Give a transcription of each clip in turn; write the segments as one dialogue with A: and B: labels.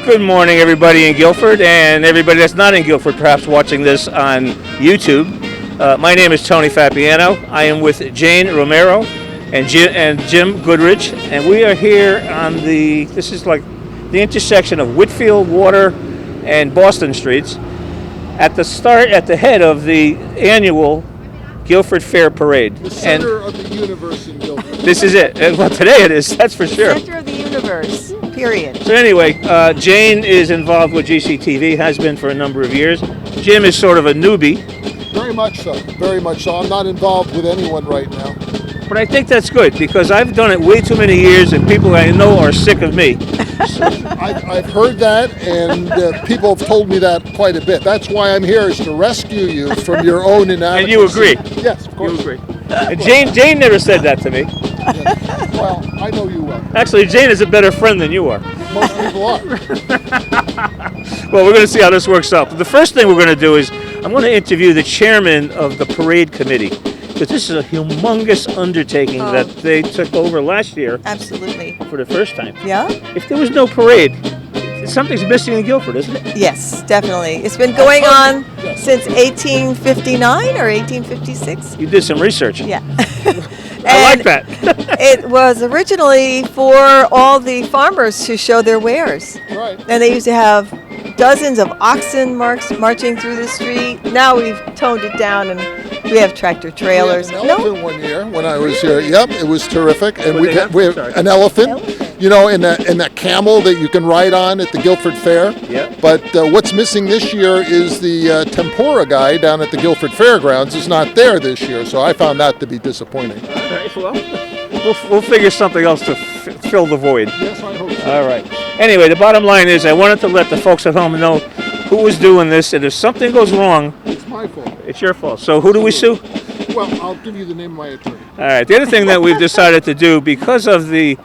A: Good morning, everybody in Guilford, and everybody that's not in Guilford, perhaps watching this on YouTube. My name is Tony Fabiano. I am with Jane Romero and Jim Goodrich, and we are here on this is like the intersection of Whitfield, Water, and Boston Streets, at the head of the annual Guilford Fair Parade.
B: The center of the universe in Guilford.
A: This is it. Well, today it is, that's for sure.
C: Center of the universe, period.
A: So anyway, Jane is involved with GCTV, has been for a number of years. Jim is sort of a newbie.
B: Very much so, very much so. I'm not involved with anyone right now.
A: But I think that's good, because I've done it way too many years, and people I know are sick of me.
B: I've heard that, and people have told me that quite a bit. That's why I'm here, is to rescue you from your own inadequacy.
A: And you agree?
B: Yes, of course.
A: You agree. And Jane never said that to me.
B: Yes. Well, I know you well.
A: Actually, Jane is a better friend than you are.
B: Most people are.
A: Well, we're going to see how this works out. But the first thing we're going to do is I'm going to interview the chairman of the parade committee, because this is a humongous undertaking that they took over last year.
C: Absolutely.
A: For the first time.
C: Yeah?
A: If there was no parade, something's missing in Guilford, isn't it?
C: Yes, definitely. It's been going on since 1859 or 1856.
A: You did some research.
C: Yeah.
A: I like that.
C: It was originally for all the farmers to show their wares.
B: Right.
C: And they used to have dozens of oxen marching through the street. Now we've toned it down and we have tractor trailers.
B: We had an elephant one year when I was here. Yep, it was terrific. And we have an elephant. You know, in that camel that you can ride on at the Guilford Fair.
A: Yep.
B: But what's missing this year is the tempura guy down at the Guilford Fairgrounds is not there this year, so I found that to be disappointing.
A: All right, well, we'll figure something else to fill the void.
B: Yes, I hope so.
A: All right. Anyway, the bottom line is I wanted to let the folks at home know who was doing this, and if something goes wrong,
B: It's my fault.
A: it's your fault. So who do we sue?
B: Well, I'll give you the name of my attorney.
A: All right. The other thing that we've decided to do, because of the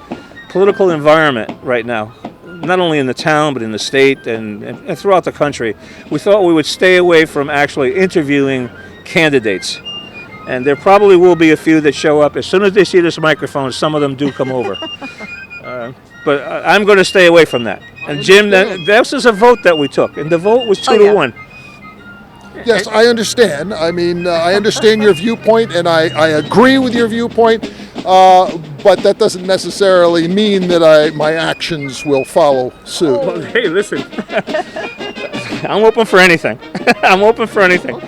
A: political environment right now, not only in the town but in the state and throughout the country, we thought we would stay away from actually interviewing candidates. And there probably will be a few that show up. As soon as they see this microphone, some of them do come over. But I'm going to stay away from that. And Jim, this is a vote that we took, and the vote was 2-1.
B: Yes, I understand. I mean, I understand your viewpoint, and I agree with your viewpoint. But that doesn't necessarily mean that my actions will follow suit.
A: Well, hey, listen, I'm open for anything. I'm open for anything.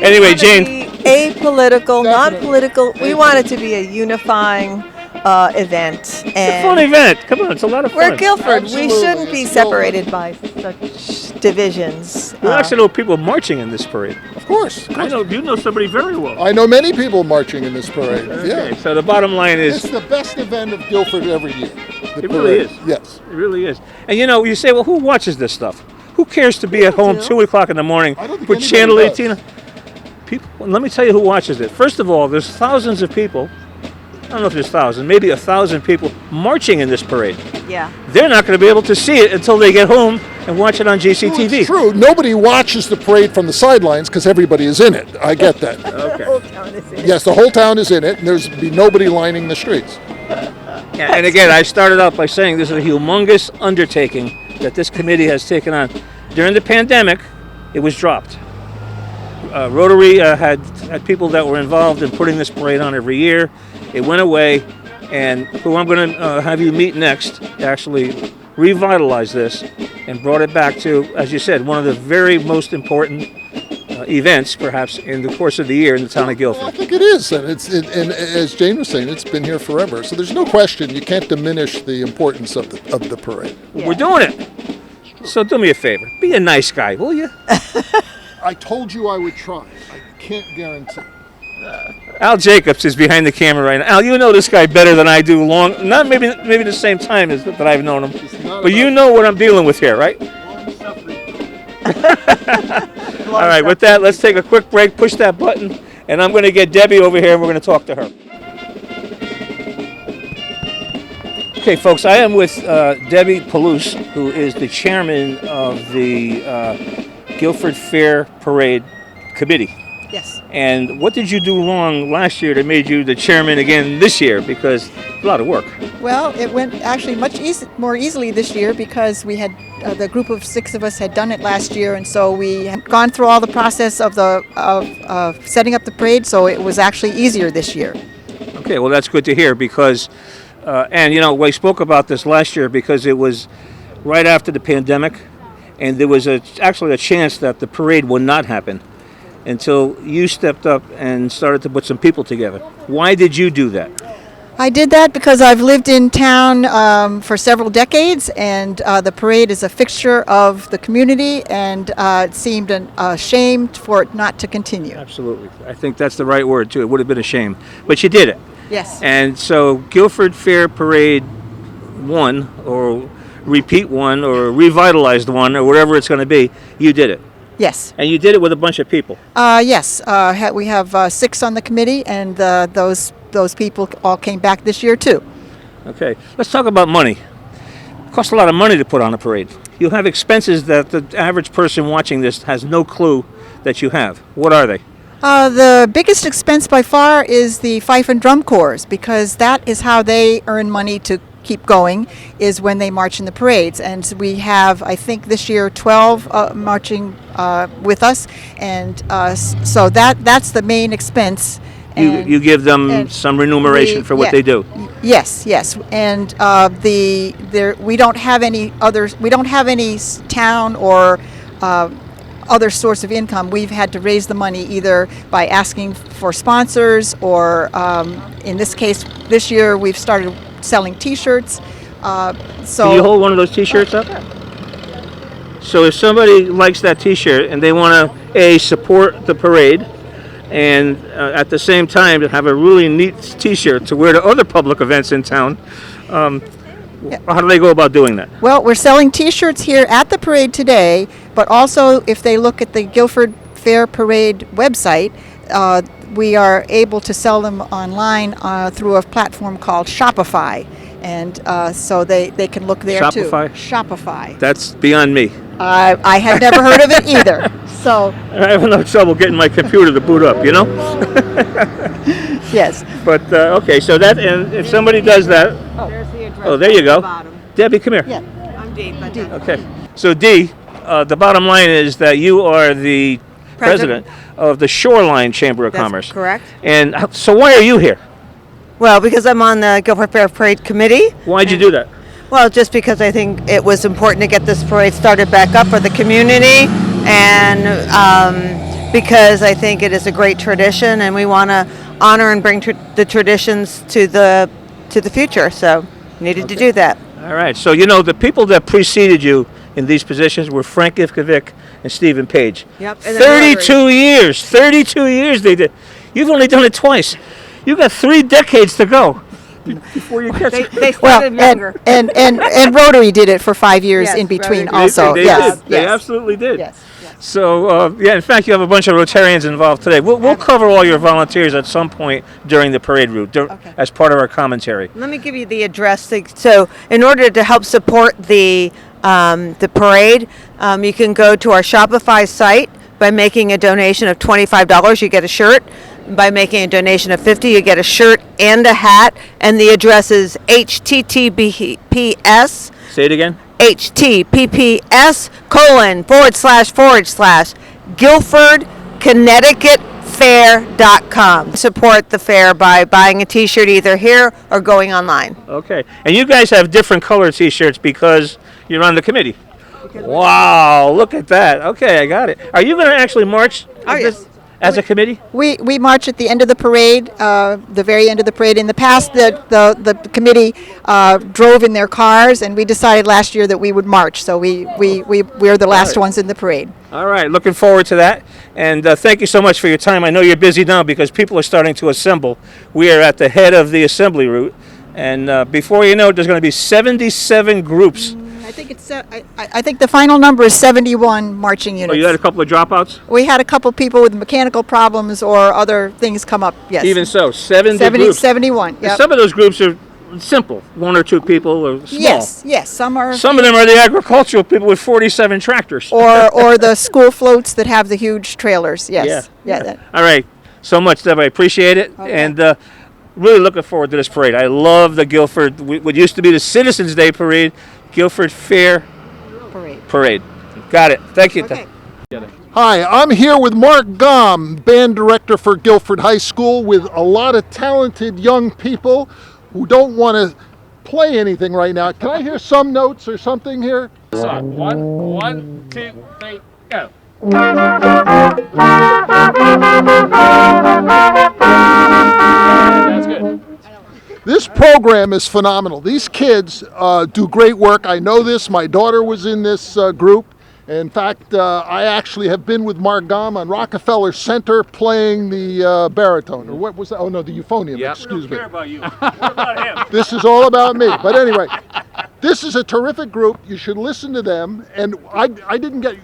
A: Anyway, Jane.
C: Apolitical, non-political. We want it to be a unifying event.
A: It's a fun event. Come on, it's a lot of fun.
C: We're Guilford.
B: Absolutely.
C: We shouldn't be separated by such divisions.
A: You actually know people marching in this parade.
B: Of course.
A: I know you know somebody very well.
B: I know many people marching in this parade.
A: Okay,
B: Yeah.
A: so the bottom line is,
B: It's the best event of Guilford every year. The
A: It really
B: parade.
A: is.
B: Yes.
A: it really is. And you say, well, who watches this stuff? Who cares to be at home 2 o'clock in the morning
B: I don't think
A: with
B: anybody
A: Channel
B: does.
A: 18? People, let me tell you who watches it. First of all, there's thousands of people. I don't know if there's thousands, maybe 1,000 people marching in this parade.
C: Yeah.
A: They're not going to be able to see it until they get home and watch it on GCTV.
B: It's true. Nobody watches the parade from the sidelines because everybody is in it. I get that.
A: Okay.
C: Whole town is in it.
B: Yes, the whole town is in it, and there's be nobody lining the streets.
A: And again, I started out by saying this is a humongous undertaking that this committee has taken on. During the pandemic, it was dropped. Rotary had people that were involved in putting this parade on every year. It went away, and who I'm going to have you meet next actually revitalized this and brought it back to, as you said, one of the very most important events, perhaps, in the course of the year in the town of
B: Well, I
A: Guilford.
B: think it is, and and as Jane was saying, it's been here forever. So there's no question you can't diminish the importance of the parade.
A: We're doing it. So do me a favor. Be a nice guy, will you?
B: I told you I would try. I can't guarantee.
A: Al Jacobs is behind the camera right now. Al, you know this guy better than I do. Not maybe the same time as that I've known him, but you know what I'm dealing with here, right? All right, with that, let's take a quick break, push that button, and I'm going to get Debbie over here and we're going to talk to her. Okay, folks, I am with Debbie Palouse, who is the chairman of the Guilford Fair Parade Committee.
D: Yes.
A: And what did you do wrong last year that made you the chairman again this year? Because it's a lot of work.
D: Well, it went actually much more easily this year because we had the group of 6 of us had done it last year, and so we had gone through all the process of setting up the parade. So it was actually easier this year.
A: Okay, well, that's good to hear because, and you know, we spoke about this last year because it was right after the pandemic, and there was actually a chance that the parade would not happen until you stepped up and started to put some people together. Why did you do that?
D: I did that because I've lived in town for several decades, and the parade is a fixture of the community, and it seemed a shame for it not to continue.
A: Absolutely. I think that's the right word, too. It would have been a shame. But you did it.
D: Yes.
A: And so Guilford Fair Parade 1, or Repeat 1, or Revitalized 1, or whatever it's going to be, you did it.
D: Yes.
A: And you did it with a bunch of people.
D: Yes. We have 6 on the committee, and those people all came back this year too.
A: Okay. Let's talk about money. It costs a lot of money to put on a parade. You have expenses that the average person watching this has no clue that you have. What are they?
D: The biggest expense by far is the fife and drum corps, because that is how they earn money to keep going, is when they march in the parades. And we have, I think this year, 12 marching with us, and so that's the main expense.
A: You give them some remuneration for what they do.
D: Yes, and we don't have any others. We don't have any town or other source of income. We've had to raise the money either by asking for sponsors, or in this case, this year we've started selling T-shirts.
A: Can you hold one of those T-shirts up? So if somebody likes that T-shirt and they want to support the parade, and at the same time have a really neat T-shirt to wear to other public events in town, how do they go about doing that?
D: Well, we're selling T-shirts here at the parade today, but also if they look at the Guilford Fair Parade website, we are able to sell them online through a platform called Shopify, and so they can look there
A: Shopify?
D: too. Shopify.
A: That's beyond me.
D: I had never heard of it either. So
A: I have no trouble getting my computer to boot up, you know?
D: yes.
A: But, okay, so that, and if somebody does that,
C: There's the address.
A: oh, there you
C: at
A: go.
C: the bottom.
A: Debbie, come here.
D: Yeah.
C: I'm Dee.
A: Okay. So, Dee, the bottom line is that you are the president of the Shoreline Chamber of Commerce.
C: That's correct.
A: And so why are you here?
C: Well, because I'm on the Guilford Fair Parade Committee.
A: Why'd you do that?
C: Well, just because I think it was important to get this parade started back up for the community, and because I think it is a great tradition, and we want to honor and bring the traditions to the future. So, needed to do that.
A: All right. So, you know, the people that preceded you in these positions were Frank Ivkovic and Stephen Page.
C: Yep. And then
A: 32 years. 32 years they did. You've only done it twice. You got 3 decades to go before you catch it.
C: They started younger.
D: And Rotary did it for 5 years
C: Yes,
D: in between
C: Rotary.
D: also.
A: They
D: yes.
A: did. They
D: yes.
A: absolutely did.
D: Yes.
A: So, yeah, in fact, you have a bunch of Rotarians involved today. We'll cover all your volunteers at some point during the parade route as part of our commentary.
C: Let me give you the address. So, in order to help support the parade, you can go to our Shopify site. By making a donation of $25, you get a shirt. By making a donation of $50, you get a shirt and a hat. And the address is https.
A: Say it again.
C: https://Guilford, Support the fair by buying a T-shirt either here or going online.
A: Okay. And you guys have different color T-shirts because you're on the committee. Wow, look at that. Okay, I got it. Are you going to actually march as a committee?
D: We march at the end of the parade, the very end of the parade. In the past, the committee drove in their cars, and we decided last year that we would march. So we're the last ones in the parade.
A: All right, looking forward to that. And thank you so much for your time. I know you're busy now because people are starting to assemble. We are at the head of the assembly route. And before you know it, there's going to be 77 groups.
D: I think I think the final number is 71 marching units.
A: Oh, you had a couple of dropouts?
D: We had a couple people with mechanical problems or other things come up. Yes.
A: Even so, 70 groups.
D: 71. Yep.
A: Some of those groups are simple, 1 or 2 people or small.
D: Yes. Some are.
A: Some of them are the agricultural people with 47 tractors.
D: or the school floats that have the huge trailers. Yes.
A: Yeah. All right. So much, Deb. I appreciate it.
D: Okay.
A: And really looking forward to this parade. I love the Guilford, what used to be the Citizens Day Parade, Guilford Fair Parade. Got it. Thank you.
D: Okay.
B: Hi, I'm here with Mark Gomm, band director for Guilford High School, with a lot of talented young people who don't want to play anything right now. Can I hear some notes or something here?
A: Song. 1, 2, 3, go. That's good.
B: This program is phenomenal. These kids do great work. I know this. My daughter was in this group. In fact, I actually have been with Mark Gomm on Rockefeller Center playing the baritone, or what was that? Oh no, the euphonium.
A: Yep.
B: Excuse me.
A: Care about you. What about him?
B: This is all about me. But anyway, this is a terrific group. You should listen to them. And I didn't get.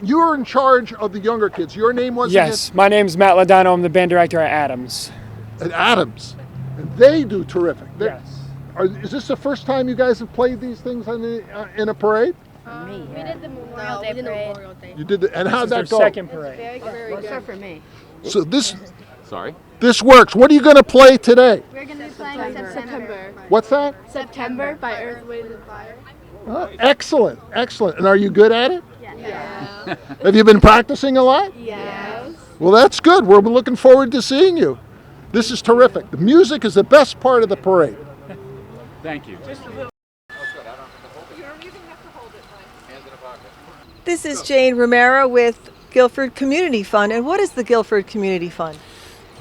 B: You were in charge of the younger kids. Your name was?
E: Yes, my name's Matt Ladano. I'm the band director at Adams.
B: At Adams. And they do terrific.
E: Yes.
B: Is this the first time you guys have played these things in a parade?
F: We did the Memorial Day parade.
B: You did, and how'd that go?
E: Second parade.
F: Very good. Except for me.
B: So this works. What are you going to play today?
F: We're going to be playing September.
B: What's that?
F: September by Earth, Wind, and Fire.
B: Excellent. And are you good at it?
F: Yeah.
B: Have you been practicing a lot?
F: Yes.
B: Well, that's good. We're looking forward to seeing you. This is terrific. The music is the best part of the parade.
G: Thank you.
H: This is Jane Romero with Guilford Community Fund. And what is the Guilford Community Fund?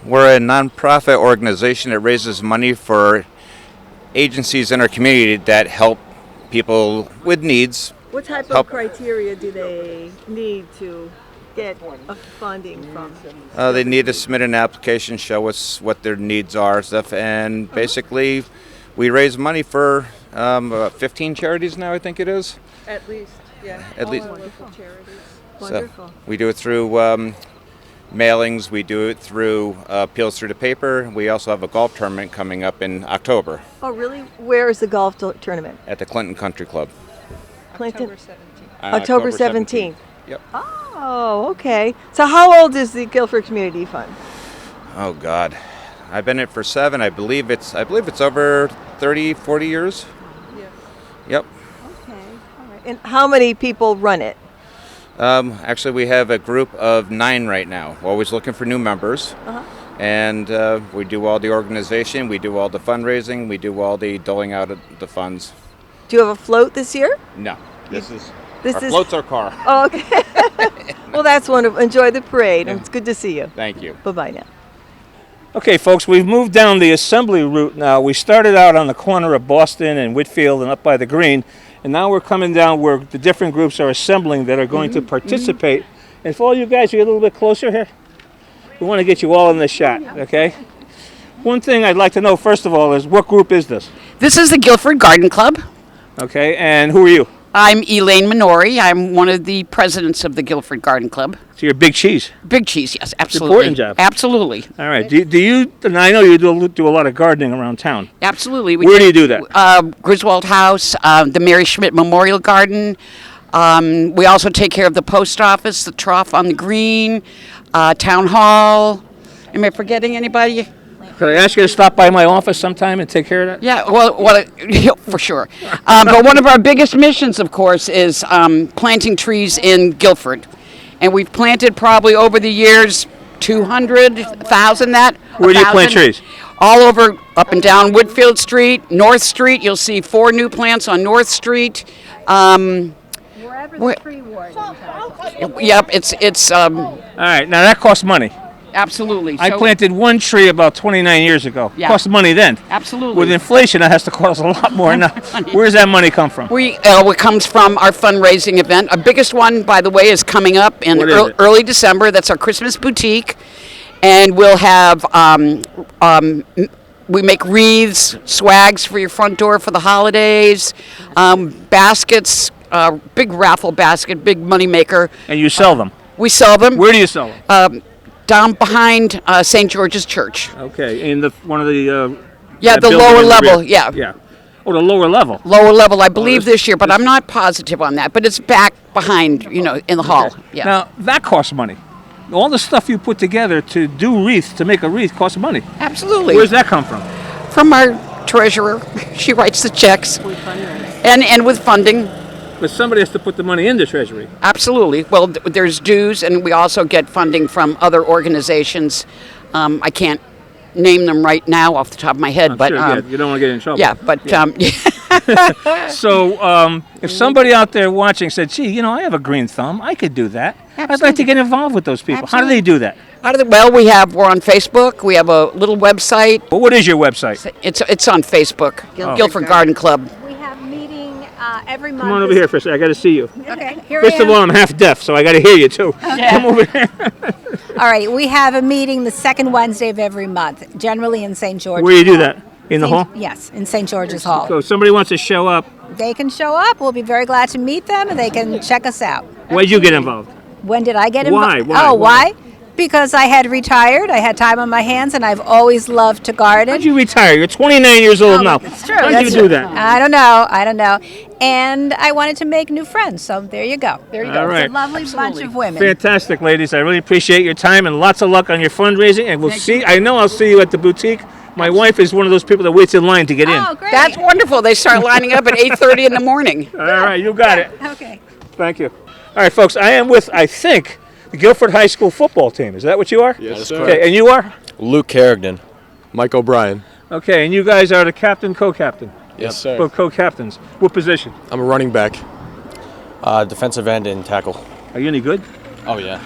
I: We're a nonprofit organization that raises money for agencies in our community that help people with needs.
H: What type of criteria do they need to get funding from?
I: They need to submit an application, show us what their needs are, stuff, and basically we raise money for about 15 charities now, I think it is.
H: At least, yeah.
I: At least.
H: Wonderful charities.
I: So
H: Wonderful.
I: we do it through mailings, we do it through appeals through the paper. We also have a golf tournament coming up in October
H: Oh, really? Where is the golf tournament?
I: at the Clinton Country Club.
H: Clinton?
I: On
H: October 17th.
I: Yep.
H: Oh, okay. So how old is the Guilford Community Fund?
I: Oh God, I've been in it for 7. I believe it's over 30, 40 years.
H: Yeah.
I: Yep.
H: Okay. All right. And how many people run it?
I: Actually, we have a group of 9 right now. We're always looking for new members.
H: Uh-huh.
I: And we do all the organization, we do all the fundraising, we do all the doling out of the funds.
H: Do you have a float this year?
I: No, our
H: is
I: float's our car.
H: Oh, okay. Well, that's wonderful. Enjoy the parade. And it's good to see you.
I: Thank you.
H: Bye-bye now.
A: Okay, folks, we've moved down the assembly route now. We started out on the corner of Boston and Whitfield and up by the Green, and now we're coming down where the different groups are assembling that are going to participate. And for all you guys, you're a little bit closer here. We want to get you all in this shot, okay? One thing I'd like to know, first of all, is what group is this?
J: This is the Guilford Garden Club.
A: Okay, and who are you?
J: I'm Elaine Minori. I'm one of the presidents of the Guilford Garden Club.
A: So you're Big Cheese.
J: Big Cheese, yes, absolutely.
A: Important job.
J: Absolutely.
A: All right. Do you, and I know you do a lot of gardening around town.
J: Absolutely.
A: Where do you do that?
J: Griswold House, the Mary Schmidt Memorial Garden. We also take care of the post office, the trough on the green, town hall. Am I forgetting anybody?
A: Could I ask you to stop by my office sometime and take care of that?
J: Yeah, well, for sure. But one of our biggest missions, of course, is planting trees in Guilford. And we've planted probably over the years 200,000 that.
A: Where do you plant
J: 1,000.
A: trees?
J: All over, up and down Woodfield Street, North Street. You'll see 4 new plants on North Street.
F: Wherever the tree warden has.
J: Yep, it's
A: All right. Now that costs money.
J: absolutely.
A: I
J: So-
A: planted one tree about 29 years ago.
J: Yeah.
A: Cost money then.
J: Absolutely.
A: With inflation, that has to cost a lot more now. Where does that money come from?
J: It comes from our fundraising event. Our biggest one, by the way, is coming up in
A: What is it?
J: early December. That's our Christmas boutique. And we'll have, we make wreaths, swags for your front door for the holidays, baskets, big raffle basket, big money maker.
A: And you sell them.
J: We sell them.
A: Where do you sell them?
J: Down behind St. George's Church.
A: Okay. In one of the
J: Yeah,
A: that
J: the
A: building
J: lower
A: in the
J: level,
A: rear.
J: yeah.
A: Yeah. Oh, the lower level.
J: Lower level, I believe
A: this-
J: this year, but I'm not positive on that. But it's back behind, in the hall. Yeah.
A: Now, that costs money. All the stuff you put together to do wreath, to make a wreath, costs money.
J: Absolutely.
A: Where's that come from?
J: From our treasurer. She writes the checks. And with funding.
A: But somebody has to put the money in the treasury.
J: Absolutely. Well, there's dues, and we also get funding from other organizations. I can't name them right now off the top of my head, but
A: Sure, yeah, you don't want to get in trouble.
J: yeah. But
A: So, if somebody out there watching said, "Gee, I have a green thumb. I could do that. I'd like to get involved with those people." How do they do that?
J: well, we're on Facebook. We have a little website.
A: Well, what is your website?
J: It's on Facebook. Guilford Garden Club.
K: We have meeting every month.
A: Come on over here for a second. I got to see you.
K: Okay, here
A: First
K: I
A: of
K: am.
A: all, I'm half deaf, so I got to hear you too. Come over here.
K: All right, we have a meeting the second Wednesday of every month, generally in St. George's.
A: Where do you do
K: Hall.
A: that? In the hall?
K: Yes, in St. George's Hall.
A: So if somebody wants to show up,
K: They can show up. We'll be very glad to meet them, and they can check us out.
A: why did you get involved?
K: When did I get
A: Why?
K: involved?
A: Why?
K: Oh,
A: Why?
K: why? Because I had retired. I had time on my hands, and I've always loved to garden.
A: How'd you retire? You're 29 years old now.
K: It's true.
A: How did
K: That's
A: you do
K: true.
A: that?
K: I don't know. And I wanted to make new friends, so there you go. There you
A: All
K: go.
A: right.
K: It's a lovely bunch of women.
A: Fantastic, ladies. I really appreciate your time and lots of luck on your fundraising. And I'll see you at the boutique. My wife is one of those people that waits in line to get in.
K: Oh, great.
J: That's wonderful. They start lining up at 8:30 in the morning.
A: All right, you got it.
K: Okay.
A: Thank you. All right, folks, I am with, I think, the Guilford High School football team. Is that what you are?
L: Yes, sir.
A: Okay, and you are?
L: Luke Carrigan. Mike O'Brien.
A: Okay, and you guys are the captain, co-captain?
L: Yes, sir.
A: Or co-captains. What position?
L: I'm a running back. Defensive end and tackle.
A: Are you any good?
L: Oh, yeah.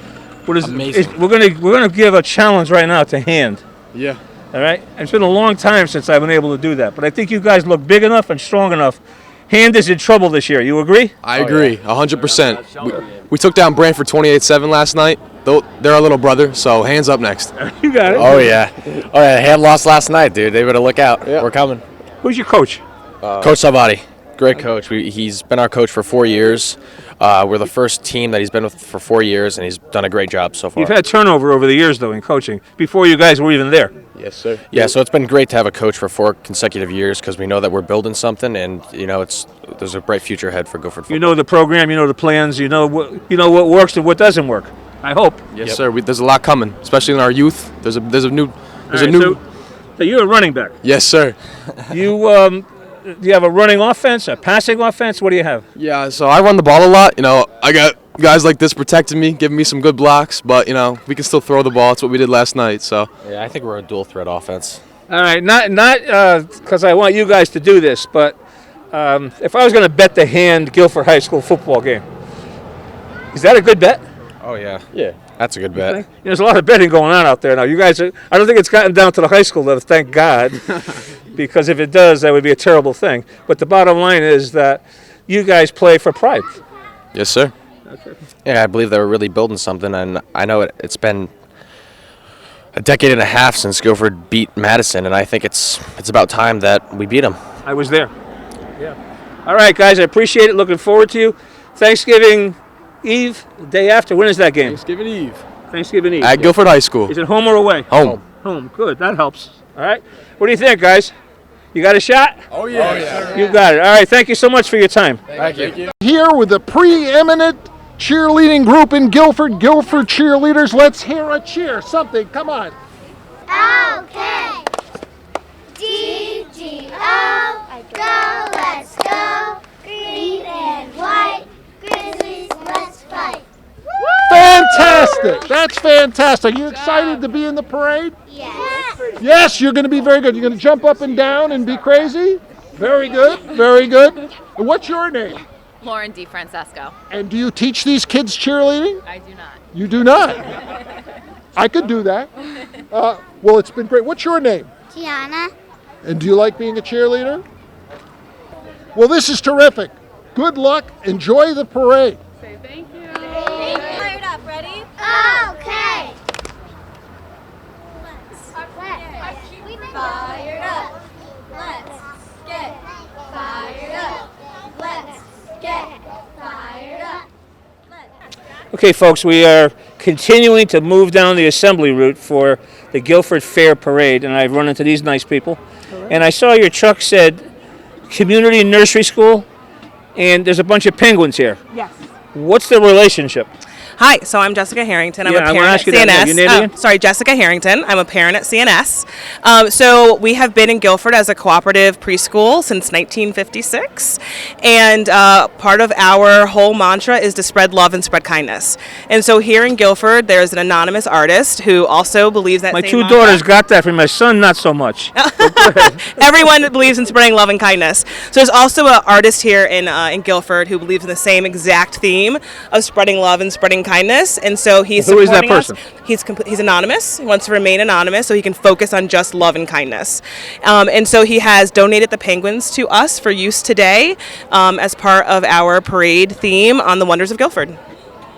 A: What is
L: Amazing.
A: We're gonna give a challenge right now to hand.
L: Yeah.
A: All right? It's been a long time since I've been able to do that, but I think you guys look big enough and strong enough. Hand is in trouble this year. You agree?
L: I agree, 100%. We took down Brantford 28-7 last night. They're our little brother, so hands up next.
A: You got it.
M: Oh yeah, hand lost last night, dude. They better look out.
L: Yeah.
M: We're coming.
A: Who's your coach?
M: Coach Salvati, great coach. He's been our coach for 4 years. We're the first team that he's been with for 4 years, and he's done a great job so far.
A: You've had turnover over the years, though, in coaching, before you guys were even there.
L: Yes, sir.
M: Yeah, so it's been great to have a coach for 4 consecutive years because we know that we're building something, and there's a bright future ahead for Guilford football.
A: You know the program, you know the plans, you know what works and what doesn't work. I hope.
L: Yes, sir. There's a lot coming, especially in our youth. There's a new.
A: So you're a running back.
L: Yes, sir.
A: Do you have a running offense, a passing offense? What do you have?
L: Yeah, so I run the ball a lot. I got guys like this protecting me, giving me some good blocks, but we can still throw the ball. That's what we did last night. So
M: Yeah, I think we're a dual threat offense.
A: All right, not because I want you guys to do this, but if I was going to bet the hand Guilford High School football game, is that a good bet?
M: Oh yeah. Yeah. That's a good bet.
A: There's a lot of betting going on out there now. You guys, I don't think it's gotten down to the high school level, thank God, because if it does, that would be a terrible thing. But the bottom line is that you guys play for pride.
L: yes, sir.
M: Yeah, I believe that we're really building something, and I know it's been a decade and a half since Guilford beat Madison, and I think it's about time that we beat them.
A: I was there. Yeah. All right, guys, I appreciate it. Looking forward to you. Thanksgiving Eve, the day after. When is that game?
L: Thanksgiving Eve.
A: Thanksgiving Eve.
L: At Guilford High School.
A: Is it home or away?
L: Home.
A: Home. Good. That helps. All right. What do you think, guys? You got a shot?
L: Oh, yeah.
A: You got it. All right. Thank you so much for your time.
L: Thank you.
B: Here with the preeminent cheerleading group in Guilford cheerleaders. Let's hear a cheer. Something. Come on.
N: Okay. D-G-O, go, let's go. Green and white, Grizzlies, let's fight.
B: Fantastic. That's fantastic. Are you excited to be in the parade?
N: Yes.
B: Yes, you're going to be very good. You're going to jump up and down and be crazy? Very good. Very good. And what's your name?
O: Lauren DiFrancesco.
B: And do you teach these kids cheerleading?
O: I do not.
B: You do not. I could do that. Well, it's been great. What's your name?
N: Tiana.
B: And do you like being a cheerleader? Well, this is terrific. Good luck. Enjoy the parade.
O: Say thank you.
K: Fired up, ready?
N: Okay.
K: Fired up. Let's get fired up. Let's get fired up.
A: Okay, folks, we are continuing to move down the assembly route for the Guilford Fair Parade, and I've run into these nice people. And I saw your truck said Community Nursery School, and there's a bunch of penguins here.
P: Yes.
A: What's the relationship?
P: Hi, so I'm Jessica Harrington. I'm
A: Yeah,
P: a
A: I'm gonna
P: parent
A: ask you
P: at
A: that.
P: CNS.
A: Your name again?
P: Sorry, Jessica Harrington. I'm a parent at CNS. So we have been in Guilford as a cooperative preschool since 1956, and part of our whole mantra is to spread love and spread kindness. And so here in Guilford, there's an anonymous artist who also believes that
A: My
P: same
A: two
P: mantra.
A: daughters got that from my son, not so much.
P: Everyone believes in spreading love and kindness. So there's also an artist here in Guilford who believes in the same exact theme of spreading love and spreading kindness. And so he's
A: Who is that
P: supporting us.
A: person?
P: He's anonymous. He wants to remain anonymous so he can focus on just love and kindness. And so he has donated the penguins to us for use today as part of our parade theme on the Wonders of Guilford.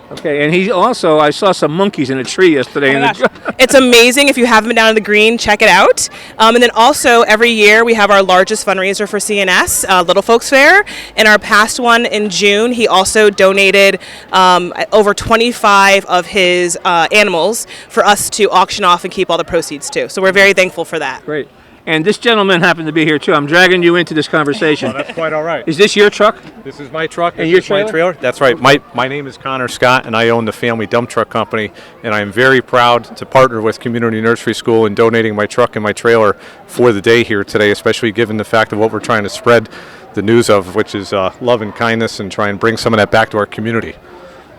A: Okay, and he also, I saw some monkeys in a tree yesterday.
P: Oh my gosh. It's amazing. If you haven't been down in the green, check it out. And then also every year we have our largest fundraiser for CNS, Little Folks Fair. In our past one in June, he also donated over 25 of his animals for us to auction off and keep all the proceeds too. So we're very thankful for that.
A: Great. And this gentleman happened to be here too. I'm dragging you into this conversation.
Q: That's quite all right.
A: Is this your truck?
Q: This is my truck.
A: And
Q: This
A: your
Q: is my
A: trailer?
Q: trailer. That's right. My name is Connor Scott, and I own the family dump truck company. And I am very proud to partner with Community Nursery School in donating my truck and my trailer for the day here today, especially given the fact of what we're trying to spread the news of, which is love and kindness, and try and bring some of that back to our community.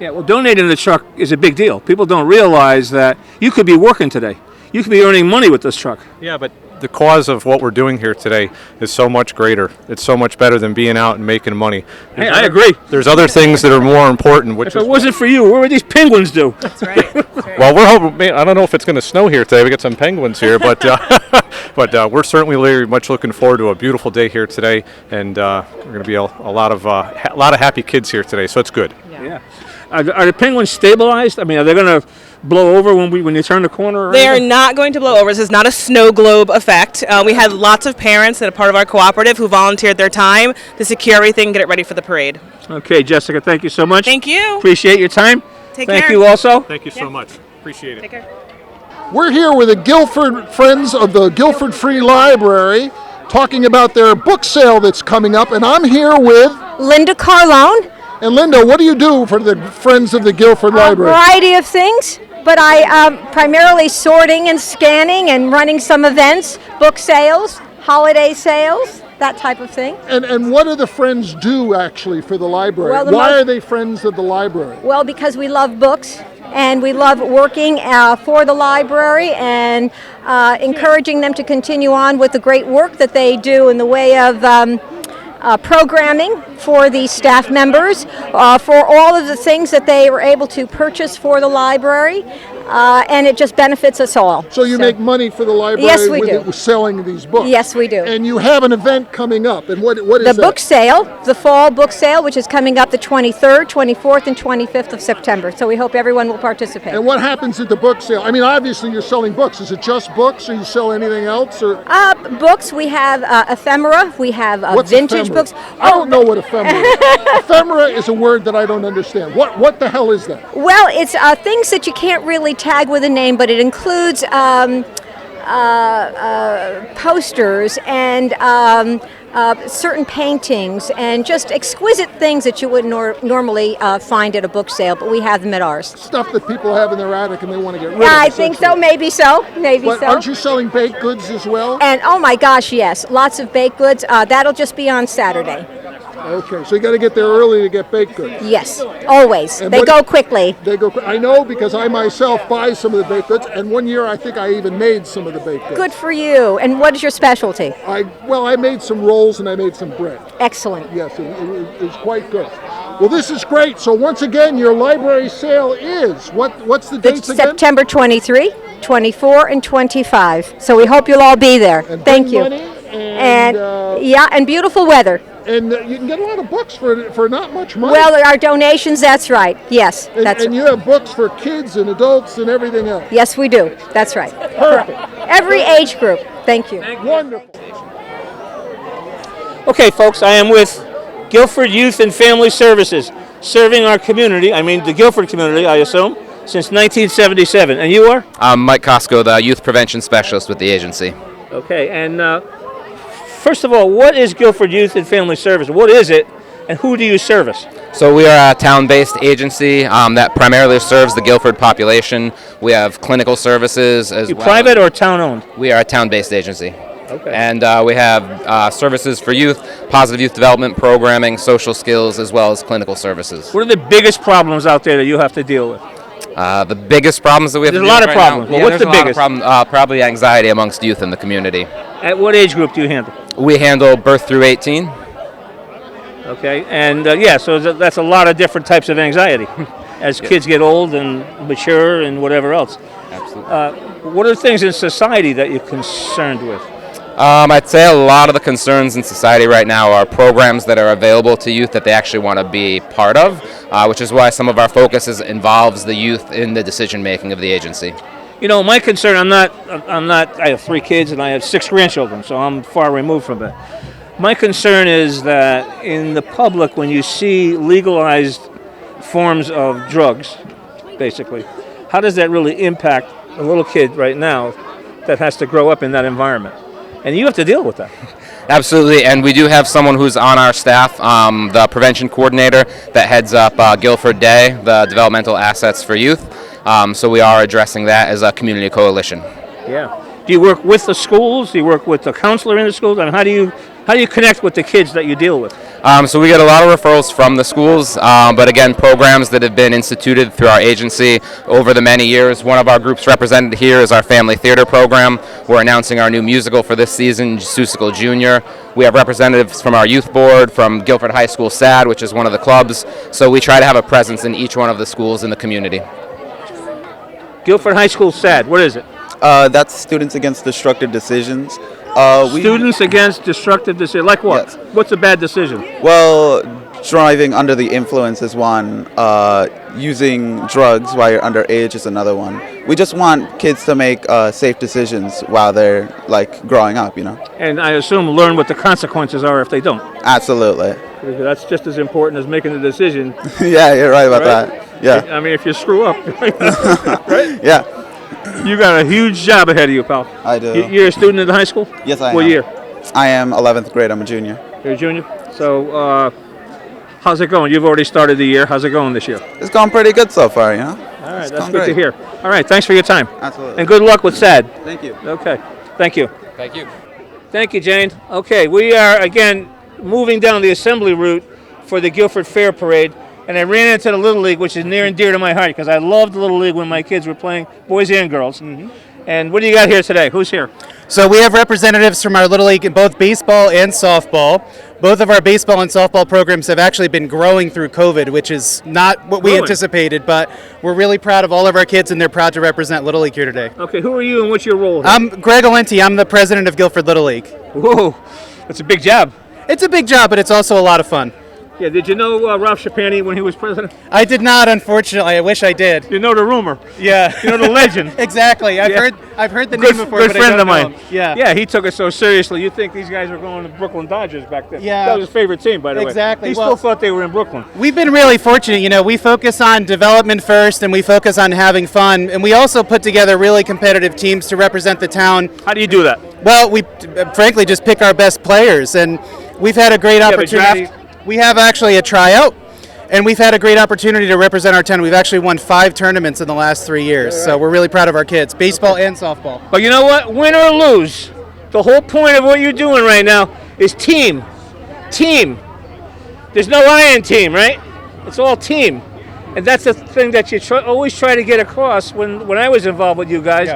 A: Yeah, well, donating the truck is a big deal. People don't realize that you could be working today. You could be earning money with this truck.
Q: Yeah, but the cause of what we're doing here today is so much greater. It's so much better than being out and making money.
A: Hey, I agree.
Q: There's other things that are more important. Which
A: If it wasn't for you, what would these penguins do?
P: That's right.
Q: Well, we're hoping. Man, I don't know if it's going to snow here today. We got some penguins here, but we're certainly very much looking forward to a beautiful day here today, and we're going to be a lot of happy kids here today. So it's good.
A: Yeah. Are the penguins stabilized? I mean, are they going to blow over when you turn the corner? Or
P: They are
A: anything?
P: not going to blow over. This is not a snow globe effect. We had lots of parents that are part of our cooperative who volunteered their time to secure everything, get it ready for the parade.
A: Okay, Jessica, thank you so much.
P: Thank you.
A: Appreciate your time.
P: Take
A: Thank
P: care.
A: you also.
Q: Thank you so much. Appreciate it.
P: Take care.
B: We're here with the Guilford Friends of the Guilford Free Library talking about their book sale that's coming up, and I'm here with
R: Linda Carlone.
B: And Linda, what do you do for the Friends of the Guilford Library?
R: A variety of things, but I primarily sorting and scanning and running some events, book sales, holiday sales, that type of thing.
B: And what do the Friends do actually for the library?
R: Well,
B: Why are they Friends of the Library?
R: Well, because we love books and we love working for the library and encouraging them to continue on with the great work that they do in the way of programming for the staff members, for all of the things that they were able to purchase for the library, and it just benefits us all.
B: So you make money for the library
R: Yes, we
B: with
R: do.
B: selling these books?
R: Yes, we do.
B: And you have an event coming up, and what is
R: The
B: that?
R: book sale, the fall book sale, which is coming up the 23rd, 24th, and 25th of September. So we hope everyone will participate.
B: And what happens at the book sale? I mean, obviously you're selling books. Is it just books, or you sell anything else? Or
R: Books, we have ephemera, we have
B: What's
R: vintage
B: ephemera?
R: books.
B: I don't know what ephemera is. Ephemera is a word that I don't understand. What the hell is that?
R: Well, it's things that you can't really tag with a name, but it includes posters and certain paintings and just exquisite things that you wouldn't normally find at a book sale, but we have them at ours.
B: Stuff that people have in their attic and they want to get rid of.
R: I think so, maybe so,
B: But aren't you selling baked goods as well?
R: And oh my gosh, yes, lots of baked goods. That'll just be on Saturday.
B: Okay, so you got to get there early to get baked goods.
R: Yes, always.
B: And
R: They
B: what-
R: go quickly.
B: They go. I know because I myself buy some of the baked goods, and one year I think I even made some of the baked goods.
R: Good for you. And what is your specialty?
B: I made some rolls and I made some bread.
R: Excellent.
B: Yes, it was quite good. Well, this is great. So once again, your library sale is what's the dates again?
R: September 23, 24, and 25. So we hope you'll all be there. Thank you.
B: money
R: And and beautiful weather.
B: And you can get a lot of books for not much money.
R: Well, our donations, that's right. Yes, that's
B: and you have books for kids and adults and everything else.
R: Yes, we do. That's right.
B: Perfect.
R: Every age group. Thank you.
B: Wonderful.
A: Okay, folks, I am with Guilford Youth and Family Services, serving our community, I mean the Guilford community, I assume, since 1977. And you are?
S: I'm Mike Costco, the Youth Prevention Specialist with the agency.
A: Okay, and first of all, what is Guilford Youth and Family Service? What is it, and who do you service?
M: So we are a town-based agency that primarily serves the Guilford population. We have clinical services as well.
A: Private or town-owned?
M: We are a town-based agency.
A: Okay.
M: And we have services for youth, positive youth development programming, social skills, as well as clinical services.
A: What are the biggest problems out there that you have to deal with?
M: The biggest problems that we have
A: There's
M: to
A: a lot
M: deal
A: of
M: with right
A: problems.
M: now-
A: Well,
M: yeah,
A: what's
M: there's
A: the
M: a lot of
A: biggest?
M: problem, probably anxiety amongst youth in the community.
A: At what age group do you handle?
M: We handle birth through 18.
A: Okay, and so that's a lot of different types of anxiety as kids get old and mature and whatever else.
M: Absolutely.
A: What are things in society that you're concerned with?
M: I'd say a lot of the concerns in society right now are programs that are available to youth that they actually want to be part of, which is why some of our focus involves the youth in the decision making of the agency.
A: You know, my concern, I have 3 kids and I have 6 grandchildren, so I'm far removed from it. My concern is that in the public, when you see legalized forms of drugs, basically, how does that really impact a little kid right now that has to grow up in that environment? And you have to deal with that.
M: Absolutely, and we do have someone who's on our staff, the prevention coordinator that heads up Guilford Day, the developmental assets for youth. So we are addressing that as a community coalition.
A: Yeah. Do you work with the schools? Do you work with the counselor in the schools? I mean, how do you connect with the kids that you deal with?
M: So we get a lot of referrals from the schools, but again, programs that have been instituted through our agency over the many years. One of our groups represented here is our family theater program. We're announcing our new musical for this season, Seussical Junior. We have representatives from our youth board, from Guilford High School SAD, which is one of the clubs. So we try to have a presence in each one of the schools in the community.
A: Guilford High School SAD, what is it?
S: That's Students Against Destructive Decisions.
A: Students Against Destructive Decisions. Like what?
S: Yes.
A: What's a bad decision?
S: Well, driving under the influence is one. Using drugs while you're underage is another one. We just want kids to make safe decisions while they're growing up, you know.
A: And I assume learn what the consequences are if they don't.
S: Absolutely.
A: Because that's just as important as making the decision.
S: Yeah, you're right about that. Yeah.
A: I mean, if you screw up, right?
S: Yeah.
A: You got a huge job ahead of you, pal.
S: I do.
A: You're a student in high school?
S: Yes, I am.
A: What year?
S: I am 11th grade. I'm a junior.
A: You're a junior? So, how's it going? You've already started the year. How's it going this year?
S: It's going pretty good so far, you know?
A: All right,
S: It's
A: that's
S: going
A: good to
S: great.
A: hear. All right, thanks for your time.
S: Absolutely.
A: And good luck with SAD.
S: Thank you.
A: Okay, thank you.
M: Thank you.
A: Thank you, Jane. Okay, we are, again, moving down the assembly route for the Guilford Fair Parade. And I ran into the Little League, which is near and dear to my heart, because I loved the Little League when my kids were playing, boys and girls. And what do you got here today? Who's here?
T: So we have representatives from our Little League in both baseball and softball. Both of our baseball and softball programs have actually been growing through COVID, which is not what we anticipated, but we're really proud of all of our kids, and they're proud to represent Little League here today.
A: Okay, who are you and what's your role here?
T: I'm Greg Alenti. I'm the president of Guilford Little League.
A: Whoa, that's a big job.
T: It's a big job, but it's also a lot of fun.
A: Yeah, did you know Ralph Shapani when he was president?
T: I did not, unfortunately. I wish I did.
A: You know the rumor.
T: Yeah.
A: You know the legend.
T: Exactly. I've heard the name before,
A: Good
T: but I
A: friend
T: don't
A: of mine.
T: know him. Yeah.
A: Yeah, he took it so seriously. You think these guys were going to Brooklyn Dodgers back then?
T: Yeah.
A: That was his favorite team, by the way.
T: Exactly.
A: He
T: Well,
A: still thought they were in Brooklyn.
T: We've been really fortunate. You know, we focus on development first, and we focus on having fun, and we also put together really competitive teams to represent the town.
A: How do you do that?
T: Well, we frankly just pick our best players, and we've had a great
A: have a
T: opportunity.
A: draft?
T: We have actually a tryout, and we've had a great opportunity to represent our town. We've actually won 5 tournaments in the last 3 years, so we're really proud of our kids, baseball and softball.
A: But you know what? Win or lose, the whole point of what you're doing right now is team. Team. There's no I in team, right? It's all team. And that's the thing that you always try to get across when I was involved with you guys.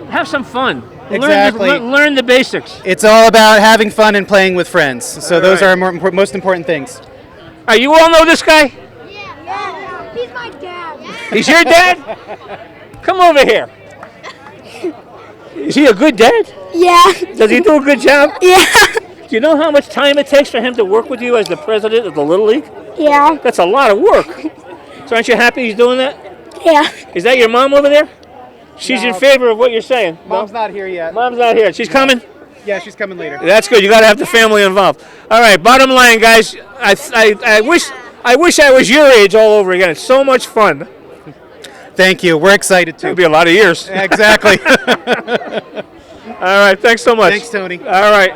A: Have some fun.
T: Exactly.
A: Learn the basics.
T: It's all about having fun and playing with friends. So
A: All
T: those
A: right.
T: are our most important things.
A: All right, you all know this guy?
N: Yeah. He's my dad.
A: He's your dad? Come over here. Is he a good dad?
N: Yeah.
A: Does he do a good job?
N: Yeah.
A: Do you know how much time it takes for him to work with you as the president of the Little League?
N: Yeah.
A: That's a lot of work. So aren't you happy he's doing that?
N: Yeah.
A: Is that your mom over there? She's in favor of what you're saying.
T: Mom's not here yet.
A: Mom's not here. She's coming?
T: Yeah, she's coming later.
A: That's good. You got to have the family involved. All right, bottom line, guys, I wish I was your age all over again. It's so much fun.
T: Thank you. We're excited too.
A: It'll be a lot of years.
T: Exactly.
A: All right, thanks so much.
T: Thanks, Tony.
A: All right.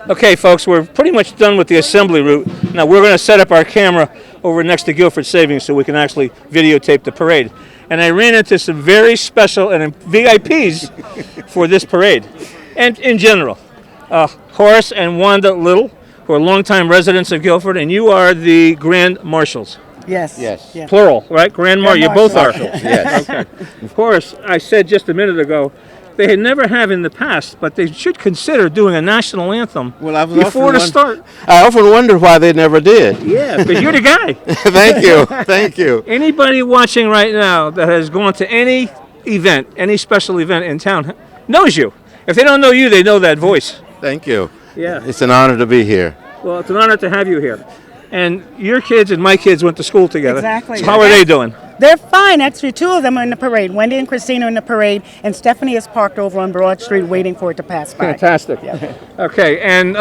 A: Okay, folks, we're pretty much done with the assembly route. Now we're going to set up our camera over next to Guilford Savings so we can actually videotape the parade. And I ran into some very special and VIPs for this parade, and in general. Horace and Wanda Little, who are longtime residents of Guilford, and you are the Grand Marshals.
U: Yes.
A: Yes. Plural, right? Grand You both are.
U: Marshals.
A: Yes. Okay. Horace, I said just a minute ago, they had never have in the past, but they should consider doing a national anthem before the start.
V: I often wonder why they never did.
A: Yeah, because you're the guy.
V: Thank you. Thank you.
A: Anybody watching right now that has gone to any event, any special event in town, knows you. If they don't know you, they know that voice.
V: Thank you.
A: Yeah.
V: It's an honor to be here.
A: Well, it's an honor to have you here. And your kids and my kids went to school together.
U: Exactly.
A: So how are they doing?
U: They're fine. Actually, two of them are in the parade. Wendy and Christina are in the parade, and Stephanie is parked over on Broad Street waiting for it to pass by.
A: Fantastic. Yeah. Okay, and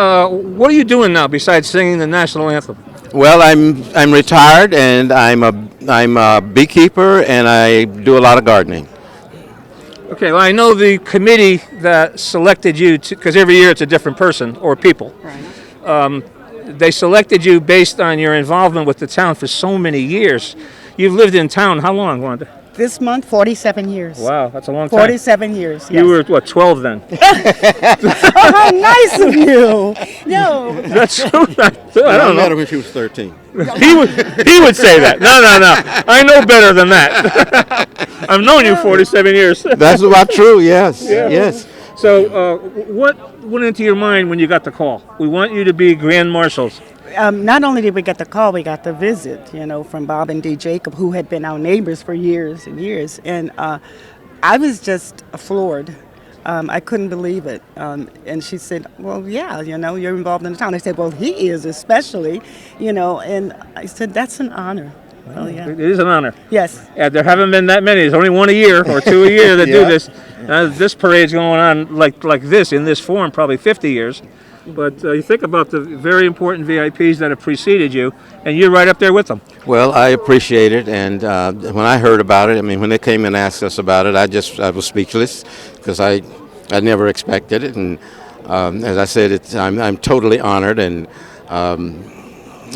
A: what are you doing now besides singing the national anthem?
V: Well, I'm retired, and I'm a beekeeper, and I do a lot of gardening.
A: Okay, well, I know the committee that selected you, because every year it's a different person or people. Right. They selected you based on your involvement with the town for so many years. You've lived in town how long, Wanda?
U: This month, 47 years.
A: Wow, that's a long time.
U: 47 years, yes.
A: You were, what, 12 then?
U: Oh, how nice of you. No.
A: That's true. I don't
V: met her
A: know.
V: when she was 13.
A: He would say that. No. I know better than that. I've known you 47 years.
V: That's about true, yes.
A: Yeah.
V: Yes.
A: So what went into your mind when you got the call? We want you to be Grand Marshals.
U: Not only did we get the call, we got the visit, from Bob and Dee Jacob, who had been our neighbors for years and years. And I was just floored. I couldn't believe it. And she said, well, yeah, you're involved in the town. I said, well, he is especially, and I said, that's an honor. Well, yeah.
A: It is an honor.
U: Yes.
A: Yeah, there haven't been that many. There's only one a year or two a year that do this. This parade's going on like this, in this form, probably 50 years. But you think about the very important VIPs that have preceded you, and you're right up there with them.
V: Well, I appreciate it, and when I heard about it, when they came and asked us about it, I was speechless because I never expected it, and as I said, I'm totally honored, and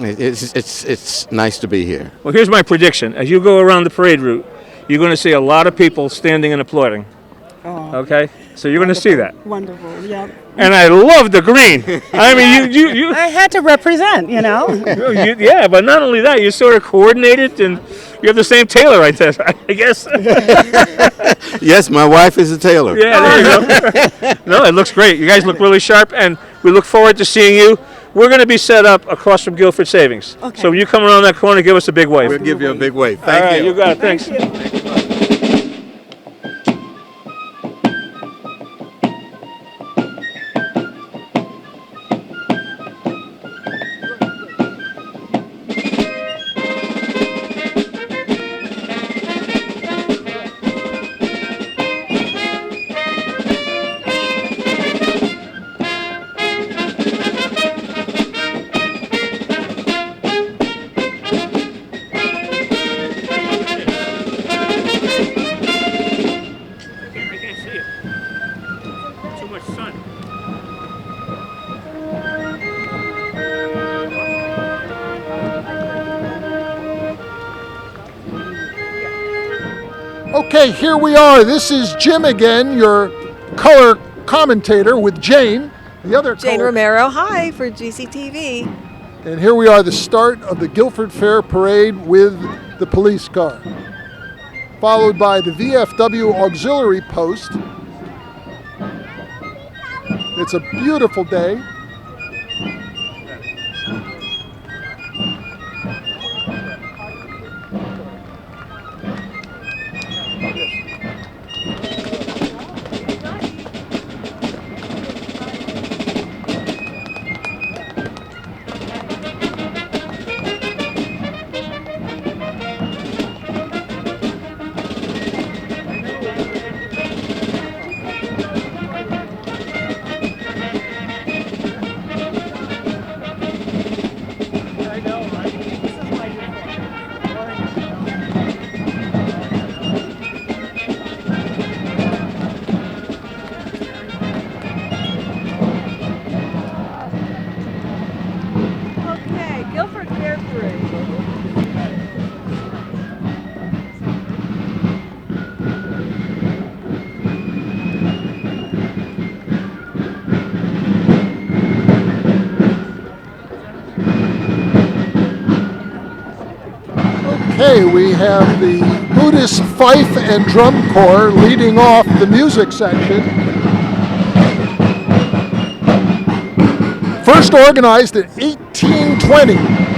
V: it's nice to be here.
A: Well, here's my prediction: as you go around the parade route, you're going to see a lot of people standing and applauding.
U: Oh.
A: Okay, so you're going to see that.
U: Wonderful, yeah.
A: And I love the green. I mean, you
U: I had to represent,
A: yeah, but not only that, you're sort of coordinated, and you have the same tailor, I guess.
V: Yes, my wife is a tailor.
A: Yeah, there you go. No, it looks great. You guys look really sharp, and we look forward to seeing you. We're going to be set up across from Guilford Savings. Okay. So when you come around that corner, give us a big wave.
V: We'll give you a big wave.
A: All
V: Thank
A: right,
V: you.
A: You got it. Thanks.
U: Thank you.
B: Okay, here we are. This is Jim again, your color commentator with Jane, the other
H: Jane
B: color.
H: Romero, hi for GCTV.
B: And here we are, the start of the Guilford Fair Parade with the police car, followed by the VFW auxiliary post. It's a beautiful day. Okay, we have the Buddhist Fife and Drum Corps leading off the music section. First organized in 1820.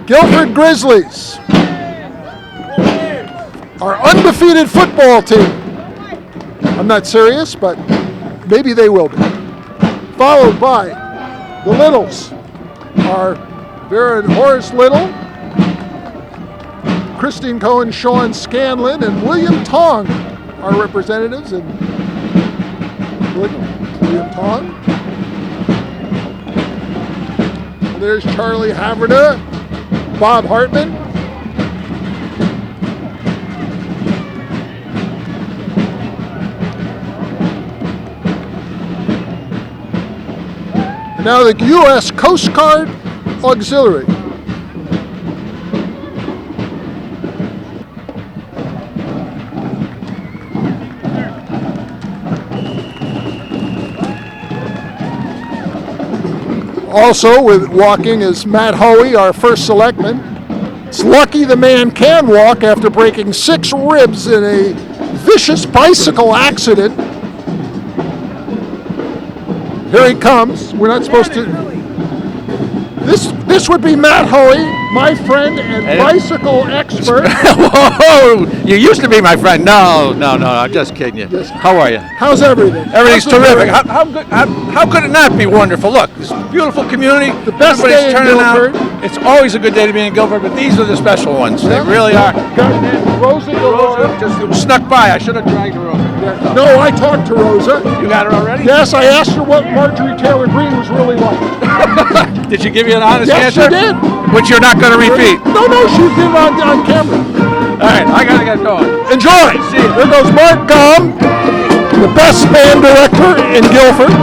B: Guilford Grizzlies, our undefeated football team. I'm not serious, but maybe they will be. Followed by the Littles, our Vera and Horace Little, Christine Cohen, Sean Scanlon, and William Tong, our representatives, and William Tong. And there's Charlie Haverda, Bob Hartman. And now the U.S. Coast Guard Auxiliary. Also with walking is Matt Hoey, our first selectman. It's lucky the man can walk after breaking 6 ribs in a vicious bicycle accident. Here he comes. We're not supposed to. This would be Matt Hoey, my friend and bicycle expert.
C: Whoa! You used to be my friend. No, I'm just kidding you.
B: Yes.
C: How are you?
B: How's everything?
C: Everything's terrific. How could it not be wonderful? Look, this beautiful community.
B: The best day in Guilford.
C: It's always a good day to be in Guilford, but these are the special ones. They really are.
B: Rosa
C: just snuck by. I should have dragged her over.
B: No, I talked to Rosa.
C: You got her already?
B: Yes, I asked her what Marjorie Taylor Greene was really like.
C: Did she give you an honest
B: yes,
C: answer?
B: Yes, she did.
C: Which you're not going to repeat?
B: No, she did on camera.
C: All right, I got to get going.
B: Enjoy.
C: See you.
B: There goes Mark Gum, the best band director in Guilford.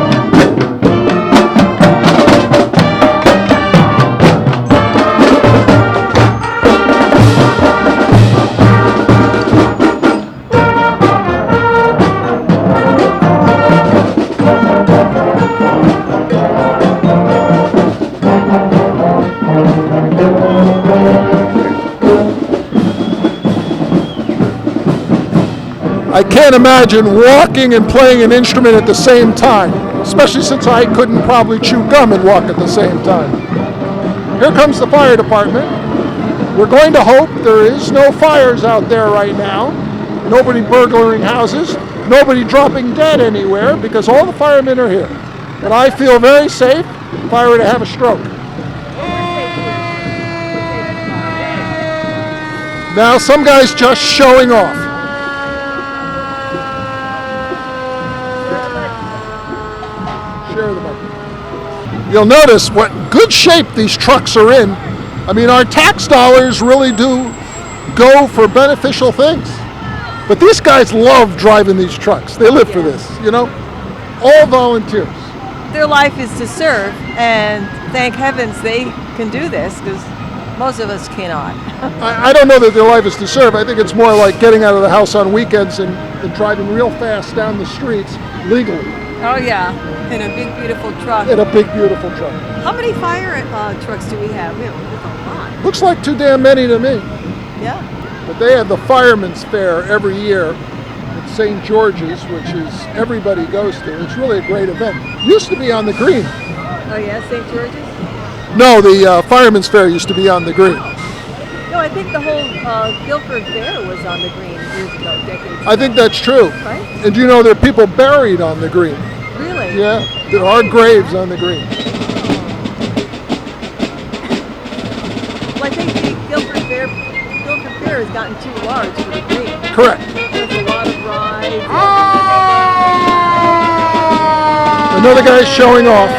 B: I can't imagine walking and playing an instrument at the same time, especially since I couldn't probably chew gum and walk at the same time. Here comes the fire department. We're going to hope there is no fires out there right now, nobody burglaring houses, nobody dropping dead anywhere, because all the firemen are here. But I feel very safe if I were to have a stroke. Now some guy's just showing off. You'll notice what good shape these trucks are in. I mean, our tax dollars really do go for beneficial things. But these guys love driving these trucks. They live for this, you know? All volunteers.
H: Their life is to serve, and thank heavens they can do this, because most of us cannot.
B: I don't know that their life is to serve. I think it's more like getting out of the house on weekends and driving real fast down the streets legally.
H: Oh yeah, in a big beautiful truck.
B: In a big beautiful truck.
H: How many fire trucks do we have? We have a lot.
B: Looks like too damn many to me.
H: Yeah.
B: But they have the Fireman's Fair every year at St. George's, which is everybody goes to. It's really a great event. Used to be on the green.
H: Oh yeah, St. George's?
B: No, the Fireman's Fair used to be on the green.
H: No, I think the whole Guilford Fair was on the green years ago, decades ago.
B: I think that's true.
H: Right?
B: And you know there are people buried on the green.
H: Really?
B: Yeah, there are graves on the green.
H: Well, I think the Guilford Fair has gotten too large for the green.
B: Correct.
H: There's a lot of rides.
B: Another guy's showing off.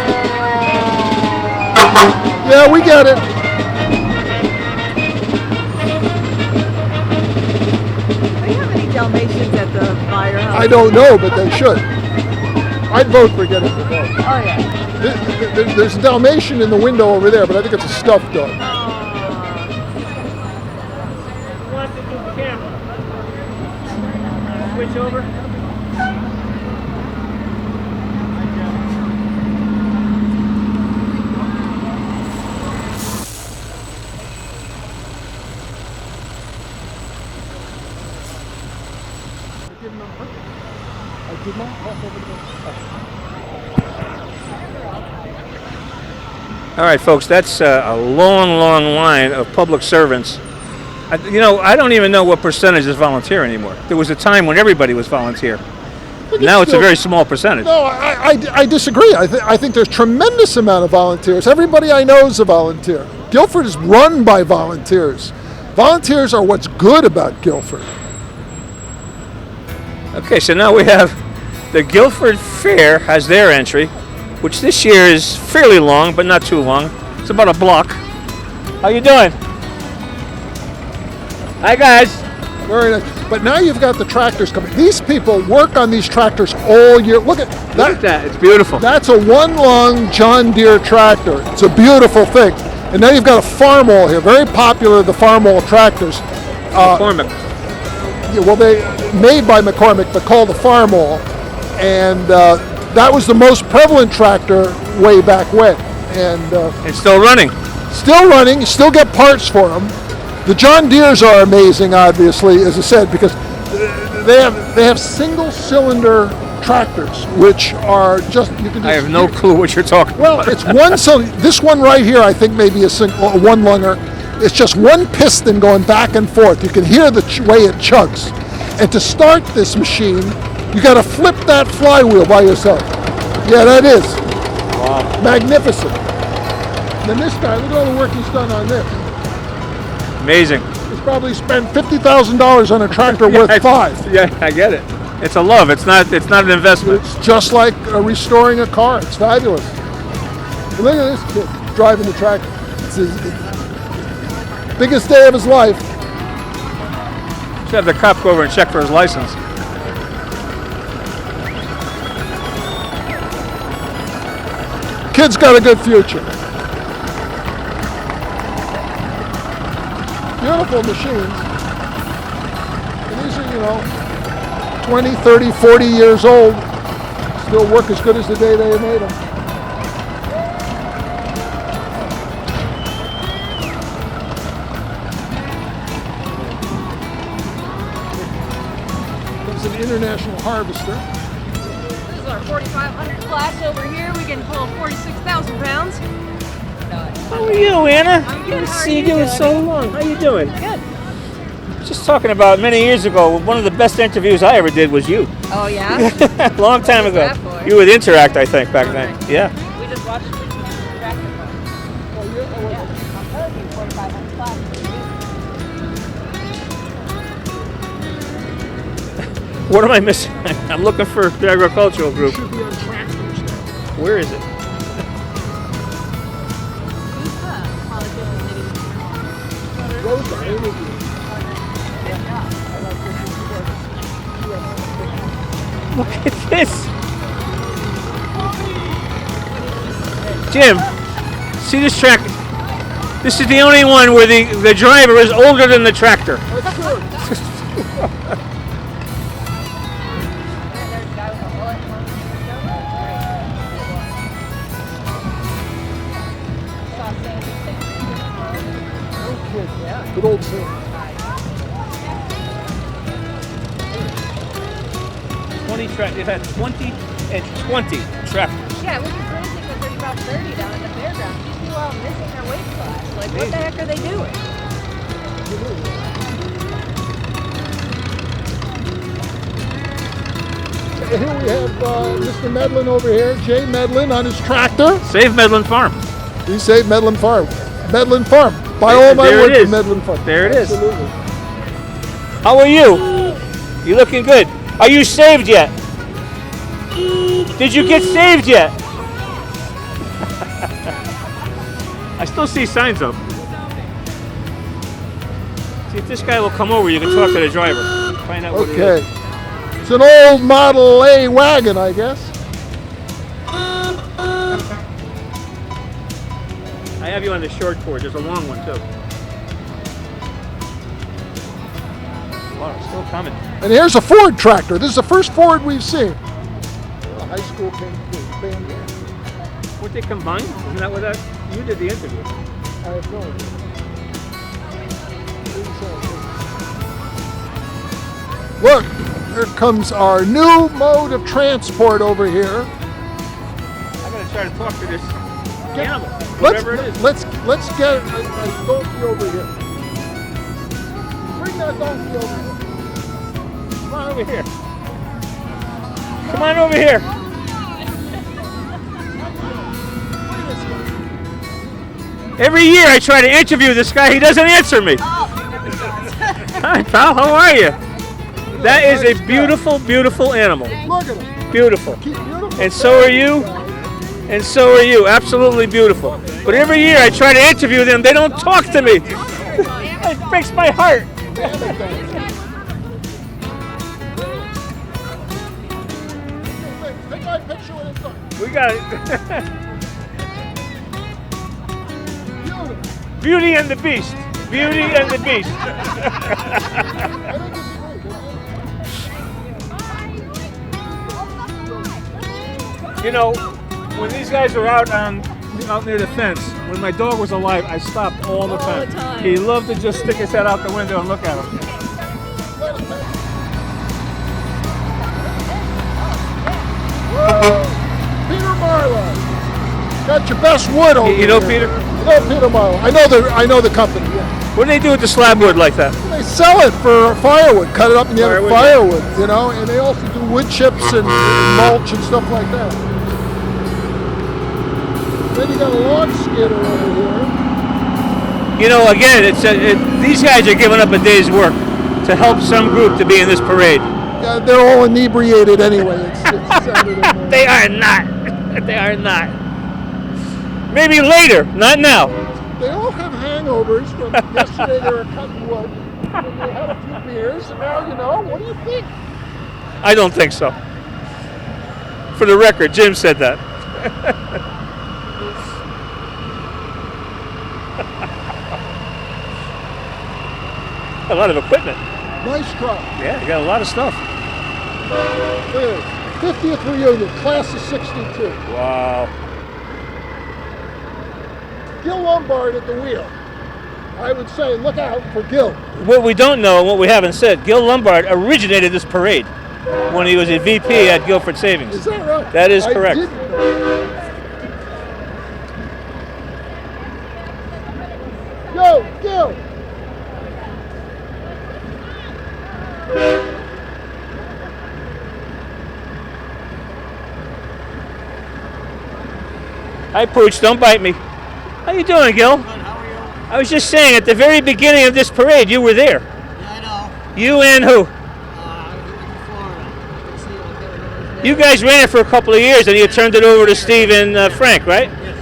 B: Yeah, we get it.
H: Do you have any Dalmatians at the firehouse?
B: I don't know, but they should. I'd vote for getting the dog.
H: Oh, yeah.
B: There's a Dalmatian in the window over there, but I think it's a stuffed dog.
A: Switch over. All right, folks, that's a long, long line of public servants. I don't even know what percentage is volunteer anymore. There was a time when everybody was volunteer. Now it's a very small percentage.
B: No, I disagree. I think there's tremendous amount of volunteers. Everybody I know is a volunteer. Guilford is run by volunteers. Volunteers are what's good about Guilford.
A: Okay, so now we have the Guilford Fair has their entry, which this year is fairly long, but not too long. It's about a block. How you doing? Hi, guys.
B: Very nice. But now you've got the tractors coming. These people work on these tractors all year. Look at that.
A: Look at that. It's beautiful.
B: That's a one-long John Deere tractor. It's a beautiful thing. And now you've got a farm-all here. Very popular, the farm-all tractors.
A: McCormick.
B: Yeah, well, they made by McCormick, but called the farm-all. And that was the most prevalent tractor way back when. And
A: it's still running.
B: Still running. You still get parts for them. The John Deeres are amazing, obviously, as I said, because they have single-cylinder tractors, which are just you can.
A: I have no clue what you're talking
B: about. Well, it's one cylinder. This one right here, I think, maybe a one-lunger. It's just one piston going back and forth. You can hear the way it chugs. And to start this machine, you got to flip that flywheel by yourself. Yeah, that is.
A: Wow.
B: Magnificent. And then this guy, look at all the work he's done on this.
A: Amazing.
B: He's probably spent $50,000 on a tractor worth $5.
A: Yeah, I get it. It's a love. It's not an investment.
B: It's just like restoring a car. It's fabulous. Look at this kid driving the tractor. It's his biggest day of his life.
A: Should have the cop go over and check for his license.
B: Kid's got a good future. Beautiful machines. And these are, 20, 30, 40 years old. Still work as good as the day they made them. There's an international harvester.
D: This is our 4,500 class over here. We can pull 46,000 pounds.
A: How are you, Anna?
D: I'm good. How are
A: See
D: you
A: you in
D: doing?
A: so long. How you doing?
D: Good.
A: Just talking about many years ago, one of the best interviews I ever did was you.
D: Oh, yeah?
A: Long time ago.
D: What's that for?
A: You with Interact, I think, back then. Yeah.
D: We just watched the tractor. I'm telling you, 4,500 class.
A: What am I missing? I'm looking for the agricultural group.
B: Should be on tractors now.
A: Where is it? Look at this. Jim, see this tractor? This is the only one where the driver is older than the tractor.
B: Good old Sam.
A: 20 tractors. It had 20 and 20 tractors.
D: Yeah, we can racing with 35, 30 down in the fairground. These people are missing their weight class. Like, what the heck are they doing?
B: Here we have Mr. Medlin over here, Jay Medlin on his tractor.
A: Save Medlin Farm.
B: He saved Medlin Farm. Medlin Farm. By all my
A: There
B: word
A: it
B: for
A: is.
B: Medlin Farm.
A: There it is.
B: Absolutely.
A: How are you? You looking good? Are you saved yet? Did you get saved yet? I still see signs up. See if this guy will come over, you can talk to the driver. Find out what it is.
B: Okay. It's an old Model A wagon, I guess.
A: I have you on the short cord. There's a long one too. Wow, it's still coming.
B: And here's a Ford tractor. This is the first Ford we've seen. A high school band.
A: Would they combine? Isn't that what that? You did the interview.
B: I have no idea. Look, here comes our new mode of transport over here.
A: I gotta try to talk to this animal, whatever it is.
B: Let's get a donkey over here. Bring that donkey over here.
A: Come on over here. Come on over here. Every year I try to interview this guy, he doesn't answer me. Hi, pal, how are you? That is a beautiful, beautiful animal.
B: Look at him.
A: Beautiful. And so are you. And so are you. Absolutely beautiful. But every year I try to interview them, they don't talk to me. It breaks my heart.
B: Take my picture when it's done.
A: We got it. Beauty and the Beast. Beauty and the Beast. You know, when these guys are out near the fence, when my dog was alive, I stopped all the time. He loved to just stick his head out the window and look at him.
B: Peter Marlowe. Got your best wood over
A: You know
B: here.
A: Peter?
B: I know Peter Marlowe. I know the company. Yeah.
A: What do they do with the slab wood like that?
B: They sell it for firewood. Cut it up and you have
A: Firewood,
B: firewood, you know. And they also do wood chips and mulch and stuff like that. Then you got a log skidder over here.
A: You know, again, these guys are giving up a day's work to help some group to be in this parade.
B: Yeah, they're all inebriated anyway. It's Saturday morning.
A: They are not. They are not. Maybe later, not now.
B: They all have hangovers from yesterday. They were cutting wood. And they had a few beers, and now you know. What do you think?
A: I don't think so. For the record, Jim said that. A lot of equipment.
B: Nice truck.
A: Yeah, you got a lot of stuff.
B: Look at it. 50th reunion, class of '62.
A: Wow.
B: Gil Lombard at the wheel. I would say, look out for Gil.
A: What we don't know and what we haven't said, Gil Lombard originated this parade when he was a VP at Guilford Savings.
B: Is that right?
A: That is correct.
B: I didn't know. Yo, Gil!
A: Hi, Pooch, don't bite me. How you doing, Gil? Good, how are you? I was just saying, at the very beginning of this parade, you were there.
E: Yeah, I know.
A: You and who?
E: Florida.
A: You guys ran it for a couple of years, and you turned it over to Steve and Frank, right? Yes.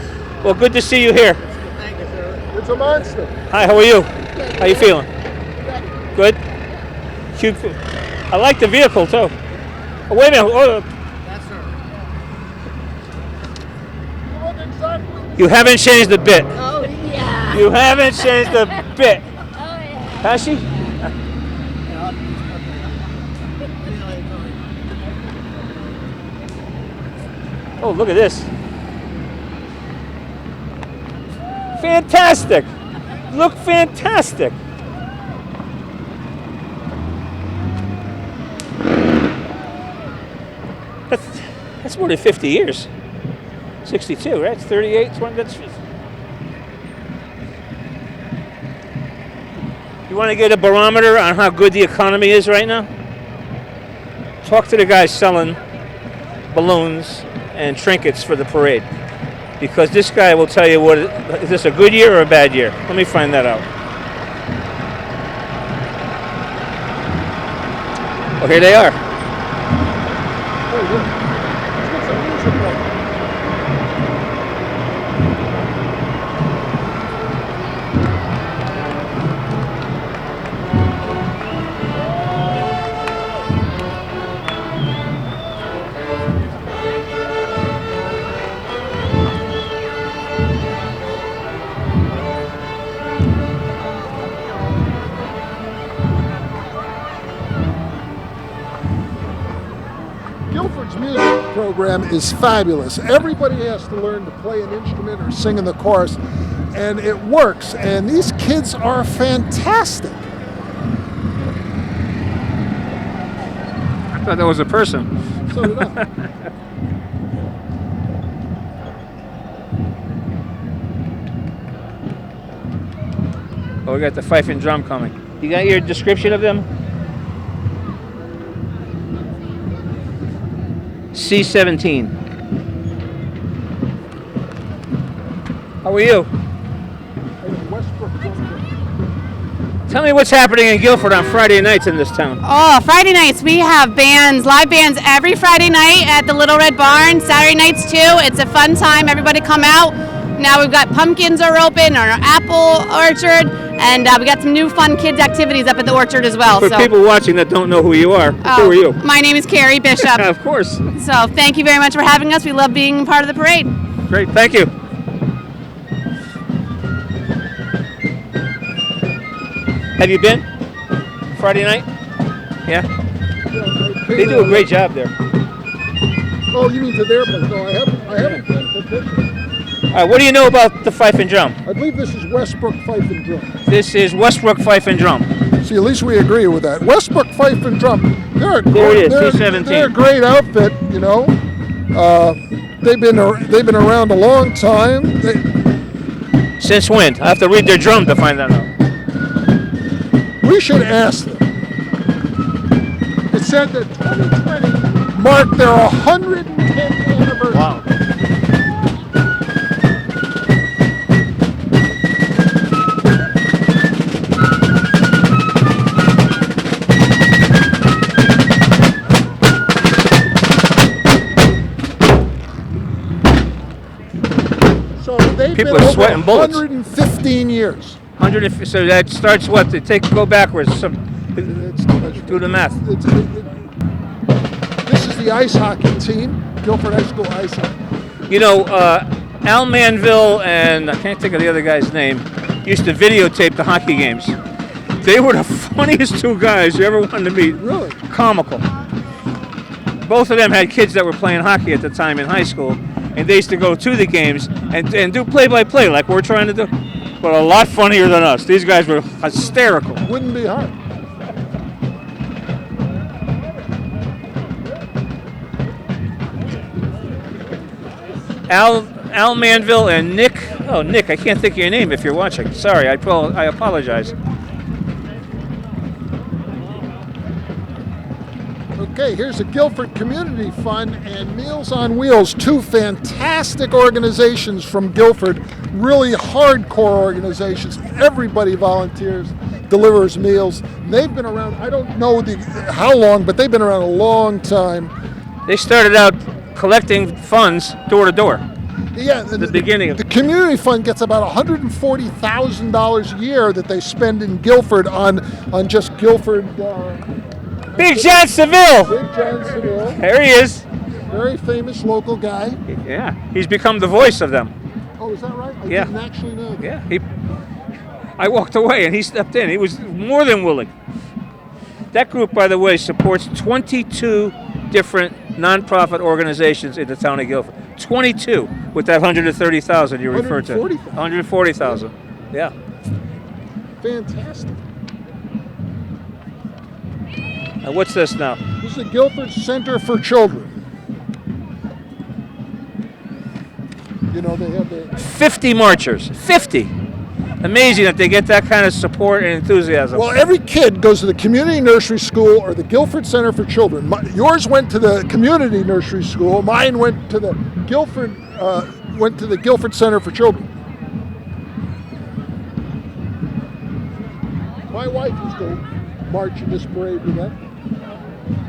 A: Well, good to see you here.
E: Thank you, sir.
B: It's a monster.
A: Hi, how are you? How you feeling? Good? Cute. I like the vehicle, too. Oh, wait a minute. Oh.
E: That's her.
A: You haven't changed a bit.
E: Oh, yeah.
A: You haven't changed a bit.
E: Oh, yeah.
A: Has she? Oh, look at this. Fantastic. Look fantastic. That's more than 50 years. 62, right? It's 38, 20, that's... You want to get a barometer on how good the economy is right now? Talk to the guys selling balloons and trinkets for the parade. Because this guy will tell you, is this a good year or a bad year? Let me find that out. Oh, here they are.
B: program is fabulous. Everybody has to learn to play an instrument or sing in the chorus, and it works. And these kids are fantastic.
A: I thought that was a person.
B: So did I.
A: Oh, we got the fife and drum coming. You got your description of them? C-17. How are you? Tell me what's happening in Guilford on Friday nights in this town.
G: Oh, Friday nights, we have bands, live bands every Friday night at the Little Red Barn. Saturday nights too. It's a fun time. Everybody come out. Now we've got pumpkins are open, our apple orchard, and we got some new fun kids activities up at the orchard as well.
A: For people watching that don't know who you are, who are you?
G: My name is Carrie Bishop.
A: Of course.
G: So thank you very much for having us. We love being part of the parade.
A: Great, thank you. Have you been Friday night? Yeah? They do a great job there.
B: Oh, you mean to their place? No, I haven't been to this.
A: All right, what do you know about the fife and drum?
B: I believe this is Westbrook Fife and Drum.
A: This is Westbrook Fife and Drum.
B: See, at least we agree with that. Westbrook Fife and Drum. They're
A: C-17.
B: a great outfit, you know. They've been around a long time.
A: Since when? I have to read their drum to find that out.
B: We should ask them. It said that 2020 marked their 110th anniversary.
A: Wow.
B: So they've
A: People
B: been
A: are
B: over
A: sweating bullets.
B: 115 years.
A: So that starts what? Go backwards. Do the math.
B: This is the ice hockey team, Guilford High School ice hockey.
A: You know, Al Manville and I can't think of the other guy's name used to videotape the hockey games. They were the funniest two guys you ever wanted to meet.
B: Really?
A: Comical. Both of them had kids that were playing hockey at the time in high school, and they used to go to the games and do play-by-play like we're trying to do, but a lot funnier than us. These guys were hysterical.
B: Wouldn't be hard.
A: Al Manville and Nick. Oh, Nick, I can't think of your name if you're watching. Sorry, I apologize.
B: Okay, here's the Guilford Community Fund and Meals on Wheels, two fantastic organizations from Guilford, really hardcore organizations. Everybody volunteers, delivers meals. They've been around, I don't know how long, but they've been around a long time.
A: They started out collecting funds door to door.
B: Yeah,
A: the beginning of
B: the community fund gets about $140,000 a year that they spend in Guilford on just Guilford.
A: Big John Seville.
B: Big John Seville.
A: There he is.
B: Very famous local guy.
A: Yeah, he's become the voice of them.
B: Oh, is that right? I
A: Yeah.
B: didn't actually know that.
A: Yeah, I walked away and he stepped in. He was more than willing. That group, by the way, supports 22 different nonprofit organizations in the town of Guilford. 22 with that 130,000 you referred to. 140,000. Yeah.
B: Fantastic.
A: And what's this now?
B: This is the Guilford Center for Children. You know, they have the
A: 50 marchers. 50. Amazing that they get that kind of support and enthusiasm.
B: Well, every kid goes to the community nursery school or the Guilford Center for Children. Yours went to the community nursery school. Mine went to the Guilford Center for Children. My wife used to march in this parade with them.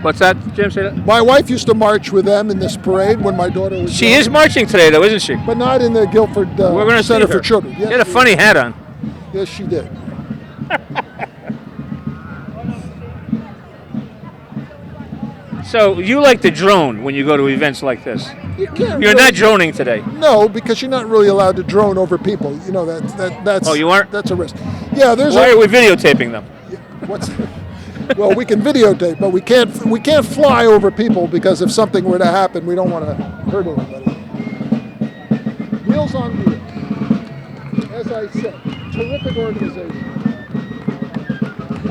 A: What's that, Jim? Say that?
B: My wife used to march with them in this parade when my daughter was
A: She
B: young.
A: is marching today, though, isn't she?
B: But not in the Guilford
A: We're gonna
B: Center
A: see her.
B: for Children. Yes,
A: She had a funny hat on.
B: Yes, she did.
A: So you like to drone when you go to events like this? You're not droning today.
B: No, because you're not really allowed to drone over people. You know that's.
A: Oh, you aren't?
B: That's a risk. Yeah, there's.
A: Why are we videotaping them?
B: What's? Well, we can videotape, but we can't fly over people because if something were to happen, we don't want to hurt anybody. Meals on Wheels, as I said, terrific organization.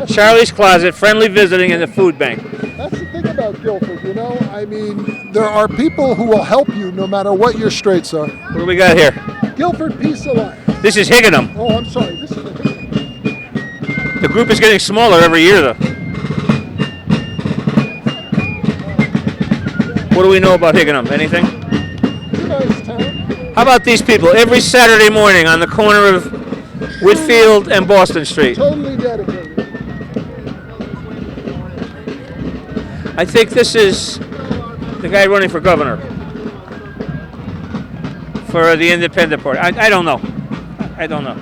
A: Charlie's Closet, friendly visiting, and the food bank.
B: That's the thing about Guilford, you know. I mean, there are people who will help you no matter what your straits are.
A: What do we got here?
B: Guilford Peace Alliance.
A: This is Higginham.
B: Oh, I'm sorry. This is the Higginham.
A: The group is getting smaller every year, though. What do we know about Higginham? Anything?
B: Nice town.
A: How about these people? Every Saturday morning on the corner of Whitfield and Boston Street.
B: Totally dedicated.
A: I think this is the guy running for governor for the Independent Party. I don't know. I don't know.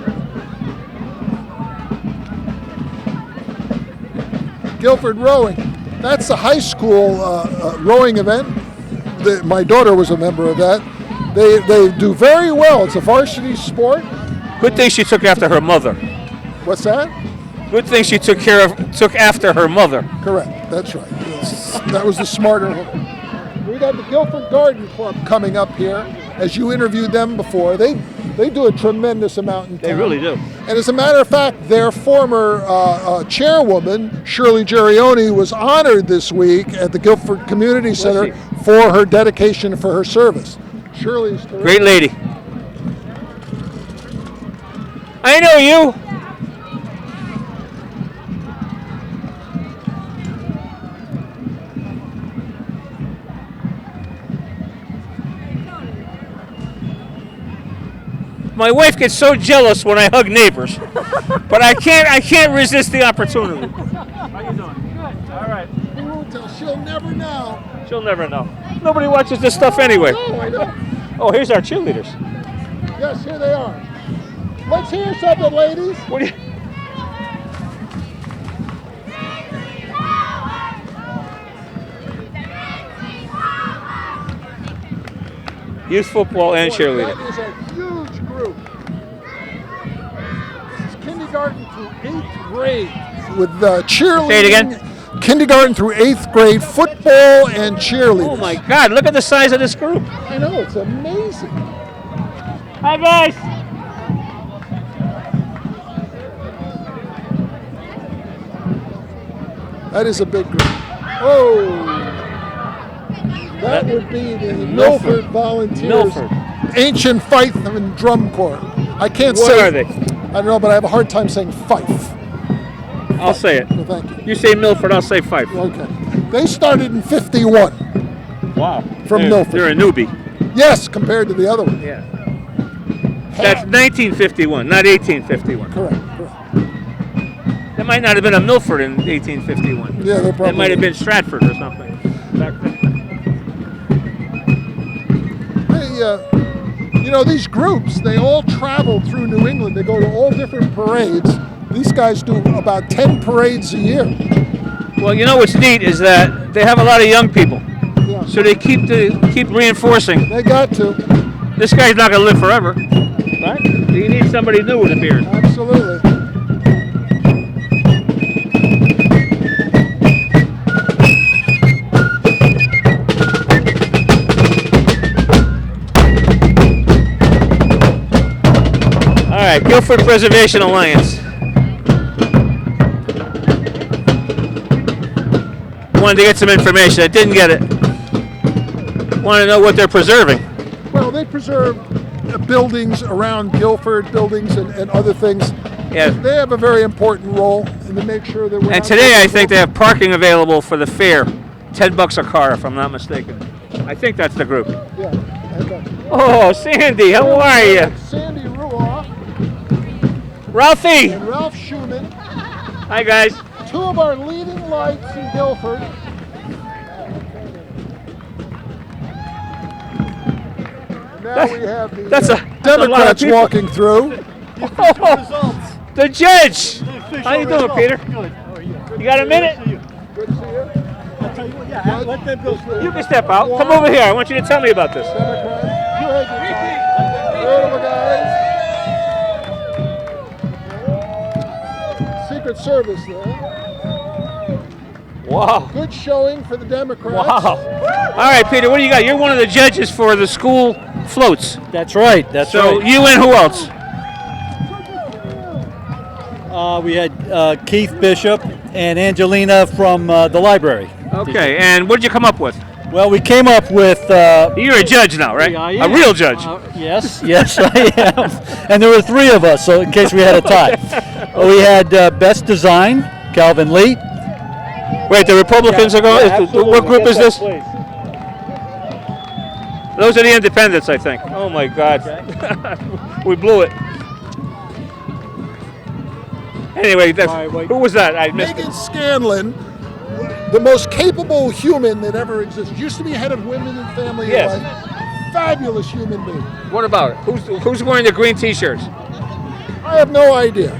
B: Guilford Rowing. That's the high school rowing event. My daughter was a member of that. They do very well. It's a varsity sport.
A: Good thing she took after her mother.
B: What's that?
A: Good thing she took after her mother.
B: Correct. That's right. That was the smarter one. We got the Guilford Garden Club coming up here. As you interviewed them before, they do a tremendous amount in town.
A: They really do.
B: And as a matter of fact, their former chairwoman, Shirley Gerioni, was honored this week at the Guilford Community Center for her dedication for her service. Shirley's terrific.
A: Great lady. I know you. My wife gets so jealous when I hug neighbors, but I can't resist the opportunity. How you doing? Good. All right.
B: She'll never know.
A: She'll never know. Nobody watches this stuff anyway.
B: Oh, I know.
A: Oh, here's our cheerleaders.
B: Yes, here they are. Let's hear something, ladies.
A: What do you? Youth football and cheerleading.
B: That is a huge group. This is kindergarten through 8th grade with cheerleading.
A: Say it again.
B: Kindergarten through 8th grade football and cheerleading.
A: Oh my God! Look at the size of this group.
B: I know, it's amazing.
A: Hi guys.
B: That is a big group. Oh. That would be the Milford Volunteers Ancient Fife and Drum Corps. I can't say.
A: What are they?
B: I don't know, but I have a hard time saying Fife.
A: I'll say it.
B: Well, thank you.
A: You say Milford, I'll say Fife.
B: Okay. They started in '51.
A: Wow.
B: From Milford.
A: They're a newbie.
B: Yes, compared to the other one.
A: Yeah. That's 1951, not 1851.
B: Correct.
A: There might not have been a Milford in 1851.
B: Yeah, there probably.
A: It might have been Stratford or something back then.
B: You know, these groups, they all travel through New England. They go to all different parades. These guys do about 10 parades a year.
A: Well, you know what's neat is that they have a lot of young people.
B: Yeah.
A: So they keep reinforcing.
B: They got to.
A: This guy's not going to live forever, right? You need somebody new with a beard.
B: Absolutely.
A: All right, Guilford Preservation Alliance. Wanted to get some information. I didn't get it. Want to know what they're preserving.
B: Well, they preserve buildings around Guilford, buildings and other things.
A: Yeah.
B: They have a very important role in to make sure that we're
A: And today I think they have parking available for the fair. $10 a car, if I'm not mistaken. I think that's the group.
B: Yeah. Okay.
A: Oh, Sandy, how are you?
B: Sandy Ruoff.
A: Ralphie.
B: And Ralph Schumann.
A: Hi, guys.
B: Two of our leading lights in Guilford. Now we have the Democrats walking through.
A: The judge. How you doing, Peter? You got a minute?
B: Good to see you.
E: I'll tell you what, yeah, let them go through.
A: You can step out. Come over here. I want you to tell me about this.
B: Beautiful guys. Secret Service there.
A: Wow.
B: Good showing for the Democrats.
A: Wow. All right, Peter, what do you got? You're one of the judges for the school floats.
E: That's right. That's
A: So
E: right.
A: you and who else?
E: We had Keith Bishop and Angelina from the library.
A: Okay, and what did you come up with?
E: Well, we came up with...
A: You're a judge now, right?
E: I
A: A
E: am.
A: real judge.
E: Yes, I am. And there were three of us, so in case we had a tie. We had Best Design, Calvin Lee.
A: Wait, the Republicans are going? What group is this? Those are the independents, I think. Oh my God. We blew it. Anyway, who was that? I missed
B: Megan Scanlon, the most capable human that ever existed. Used to be head of Women and Family
A: Yes.
B: Life. Fabulous human being.
A: What about it? Who's wearing the green T-shirts?
B: I have no idea.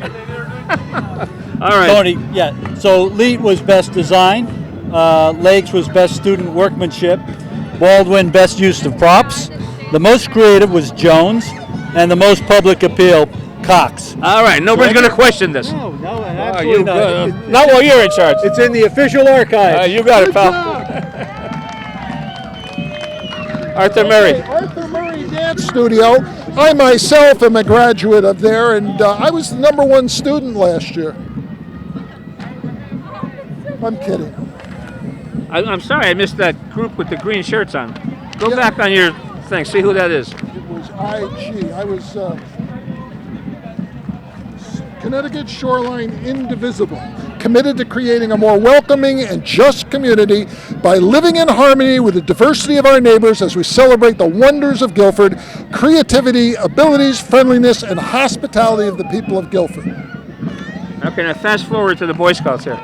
A: All right.
E: Tony, yeah. So Lee was Best Design, Lakes was Best Student Workmanship, Baldwin Best Use of Props, the most creative was Jones, and the most public appeal, Cox.
A: All right, nobody's going to question this.
E: No,
A: absolutely not. Not while you're in charge.
E: It's in the official archive.
A: You got it, pal. Arthur Murray.
B: Arthur Murray Dance Studio. I myself am a graduate of there, and I was the #1 student last year. I'm kidding.
A: I'm sorry, I missed that group with the green shirts on. Go back on your thing, see who that is.
B: It was IG. I was Connecticut Shoreline Indivisible, committed to creating a more welcoming and just community by living in harmony with the diversity of our neighbors as we celebrate the wonders of Guilford, creativity, abilities, friendliness, and hospitality of the people of Guilford.
A: Okay, now fast forward to the Boy Scouts here.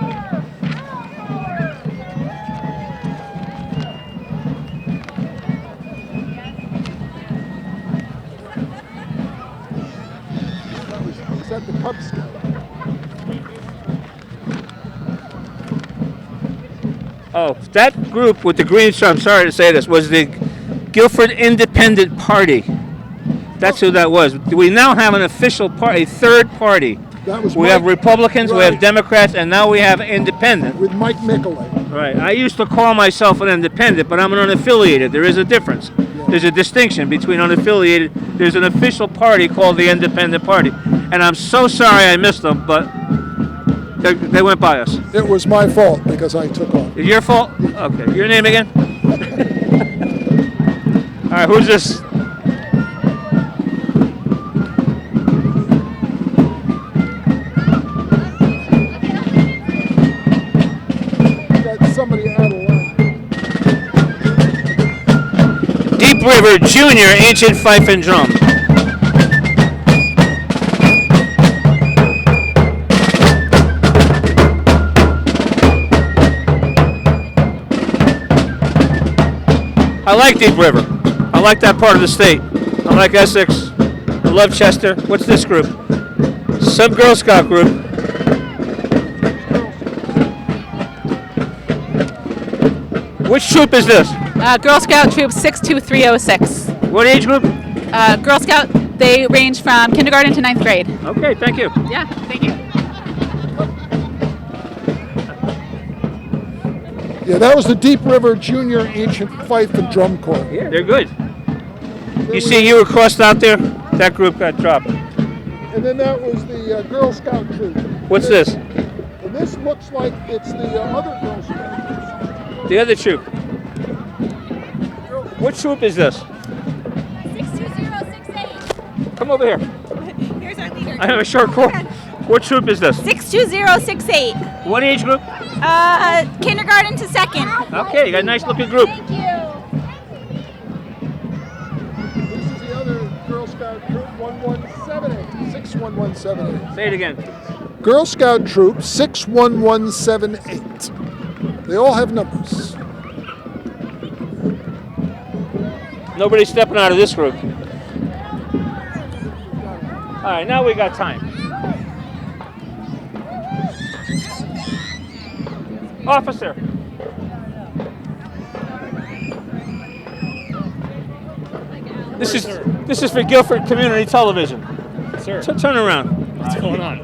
B: Is that the Cub Scout?
A: Oh, that group with the green shirt, I'm sorry to say this, was the Guilford Independent Party. That's who that was. We now have an official party, a third party.
B: That was
A: we
B: Mike,
A: have Republicans, we
B: right.
A: have Democrats, and now we have independent.
B: With Mike Nicolay.
A: Right. I used to call myself an independent, but I'm an unaffiliated. There is a difference. There's a distinction between unaffiliated. There's an official party called the Independent Party. And I'm so sorry I missed them, but they went by us.
B: It was my fault because I took off.
A: Your fault? Okay. Your name again? All right, who's this?
B: Got somebody out of line.
A: Deep River Junior Ancient Fife and Drum. I like Deep River. I like that part of the state. I like Essex. I love Chester. What's this group? Some Girl Scout group. Which troop is this?
O: Girl Scout Troop 62306.
A: What age group?
O: Girl Scout, they range from kindergarten to 9th grade.
A: Okay, thank you.
O: Yeah, thank you.
B: Yeah, that was the Deep River Junior Ancient Fife and Drum Corps.
A: Yeah, they're good. You see, you were crossed out there. That group got dropped.
B: And then that was the Girl Scout troop.
A: What's this?
B: And this looks like it's the other Girl Scout.
A: The other troop. What troop is this?
N: 62068.
A: Come over here.
N: Here's our leader.
A: I have a short cord. What troop is this?
N: 62068.
A: What age group?
N: Kindergarten to 2nd.
A: Okay, you got a nice looking group.
N: Thank you.
B: This is the other Girl Scout troop, 1178, 61178.
A: Say it again.
B: Girl Scout troop, 61178. They all have numbers.
A: Nobody's stepping out of this group. All right, now we got time. Officer. This is for Guilford Community Television.
F: Sir.
A: Turn around.
F: What's going on?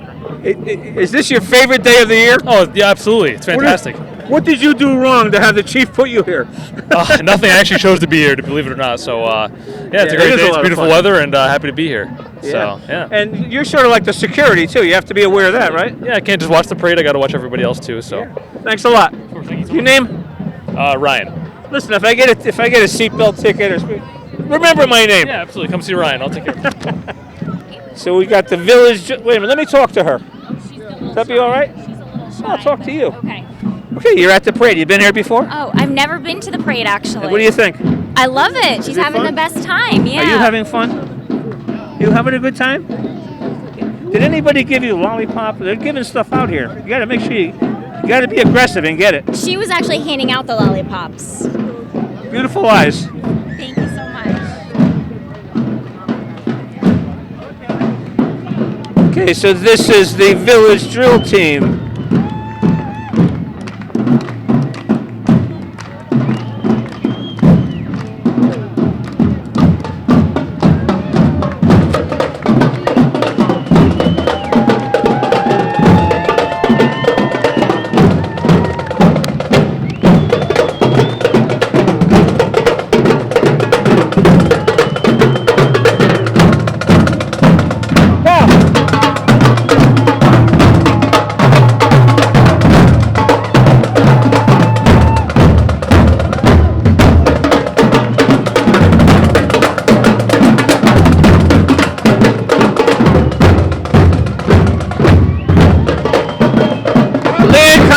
A: Is this your favorite day of the year?
F: Oh, yeah, absolutely. It's fantastic.
A: What did you do wrong to have the chief put you here?
F: Nothing. I actually chose to be here, to believe it or not. So, yeah, it's a great day. It's beautiful weather, and happy to be here. So, yeah.
A: And you're sort of like the security, too. You have to be aware of that, right?
F: Yeah, I can't just watch the parade. I got to watch everybody else, too. So,
A: Thanks a lot. Your name?
F: Ryan.
A: Listen, if I get a seatbelt ticket, or remember my name.
F: Yeah, absolutely. Come see Ryan. I'll take care of it.
A: So we got the village. Wait a minute. Let me talk to her. Would that be all right? I'll talk to you.
I: Okay.
A: Okay, you're at the parade. You been here before?
I: Oh, I've never been to the parade, actually.
A: What do you think?
I: I love it. She's having the best time, yeah.
A: Are you having fun? You having a good time? Did anybody give you a lollipop? They're giving stuff out here. You got to make sure you got to be aggressive and get it.
I: She was actually handing out the lollipops.
A: Beautiful eyes.
I: Thank you so much.
A: Okay, so this is the village drill team.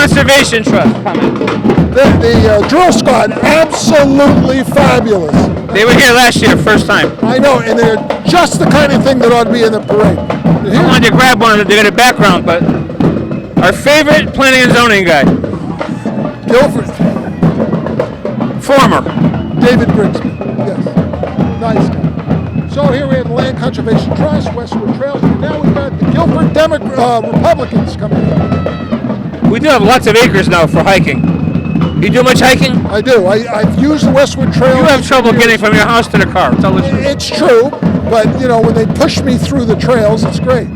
A: Conservation Trust coming.
B: The drill squad, absolutely fabulous.
A: They were here last year, first time.
B: I know, and they're just the kind of thing that ought to be in the parade.
A: I wanted to grab one to get a background, but our favorite planning and zoning guy.
B: Guilford.
A: Former.
B: David Grigsby, yes. Nice guy. So here we have the Land Conservation Trust, Westwood Trails, and now we've got the Guilford Republicans coming in.
A: We do have lots of acres now for hiking. You do much hiking?
B: I do. I've used the Westwood Trail.
A: You have trouble getting from your house to the car. Tell the truth.
B: It's true, but you know when they push me through the trails, it's great.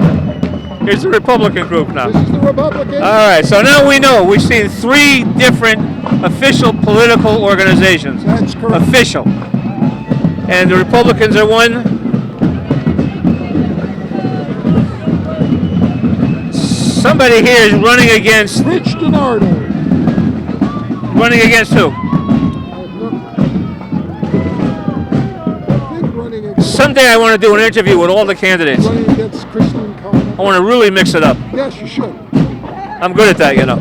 A: Here's the Republican group now.
B: This is the Republican.
A: All right, so now we know. We've seen 3 different official political organizations.
B: That's correct.
A: Official. And the Republicans are one. Somebody here is running against...
B: Rich DiNardo.
A: Running against who? Someday I want to do an interview with all the candidates.
B: Running against Christine Cohn.
A: I want to really mix it up.
B: Yes, you should.
A: I'm good at that, you know.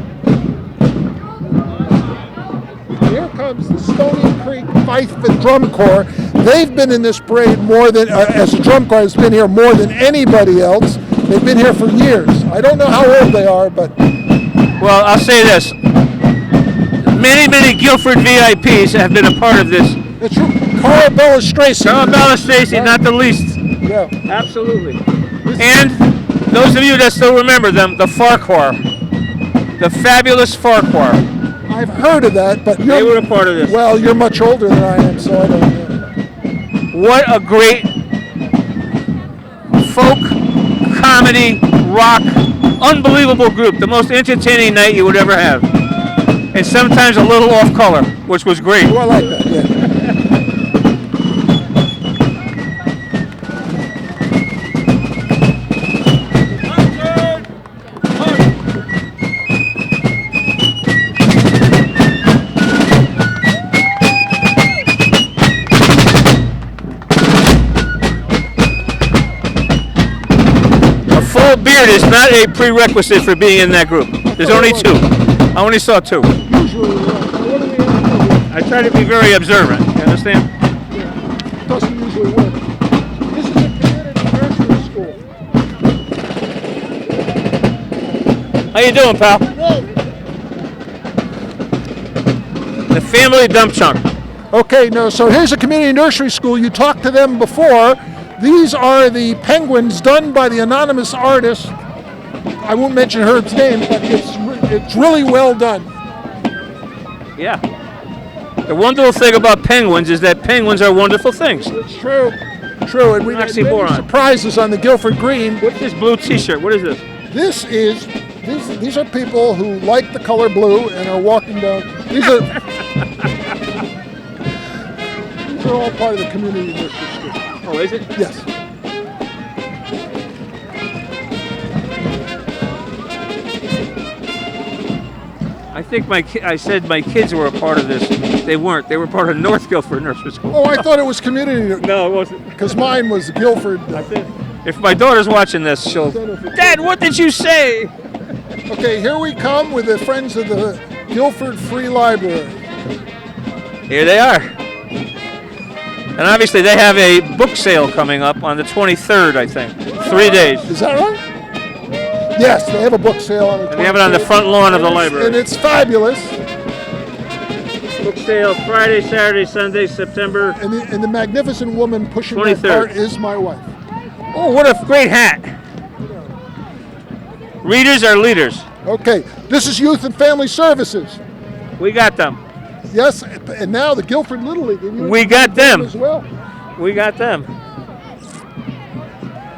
B: Here comes the Stony Creek Fife and Drum Corps. They've been in this parade more than, as a drum corps, has been here more than anybody else. They've been here for years. I don't know how old they are, but...
A: Well, I'll say this. Many Guilford VIPs have been a part of this.
B: It's true. Carl Bellastraci.
A: Carl Bellastraci, not the least.
B: Yeah.
A: Absolutely. And those of you that still remember them, the Farquhar. The fabulous Farquhar.
B: I've heard of that, but
A: they were a part of this.
B: Well, you're much older than I am, so I don't know.
A: What a great folk, comedy, rock, unbelievable group. The most entertaining night you would ever have. And sometimes a little off color, which was great.
B: Oh, I like that, yeah.
A: Beard is not a prerequisite for being in that group. There's only 2. I only saw 2. I try to be very observant. You understand?
B: Yeah. It doesn't usually work. This is a community nursery school.
A: How you doing, pal? The family dump chunk.
B: Okay, no. So here's a community nursery school. You talked to them before. These are the penguins done by the anonymous artist. I won't mention her name, but it's really well done.
A: Yeah. The wonderful thing about penguins is that penguins are wonderful things.
B: It's true. True. And we had many surprises on the Guilford Green.
A: What's this blue T-shirt? What is this?
B: This is These are people who like the color blue and are walking down. These are all part of the community nursery school.
A: Oh, is it?
B: Yes.
A: I think I said my kids were a part of this. They weren't. They were part of North Guilford Nursery School.
B: Oh, I thought it was community.
A: No, it wasn't.
B: Because mine was Guilford.
A: If my daughter's watching this, she'll. Dad, what did you say?
B: Okay, here we come with the Friends of the Guilford Free Library.
A: Here they are. And obviously they have a book sale coming up on the 23rd, I think. 3 days.
B: Is that right? Yes, they have a book sale on the 23rd.
A: And they have it on the front lawn of the library.
B: And it's fabulous.
A: Book sale Friday, Saturday, Sunday, September.
B: And the magnificent woman pushing
A: 23rd.
B: that cart is my wife.
A: Oh, what a great hat. Readers are leaders.
B: Okay, this is Youth and Family Services.
A: We got them.
B: Yes, and now the Guilford Little League.
A: We got them
B: as well.
A: We got them.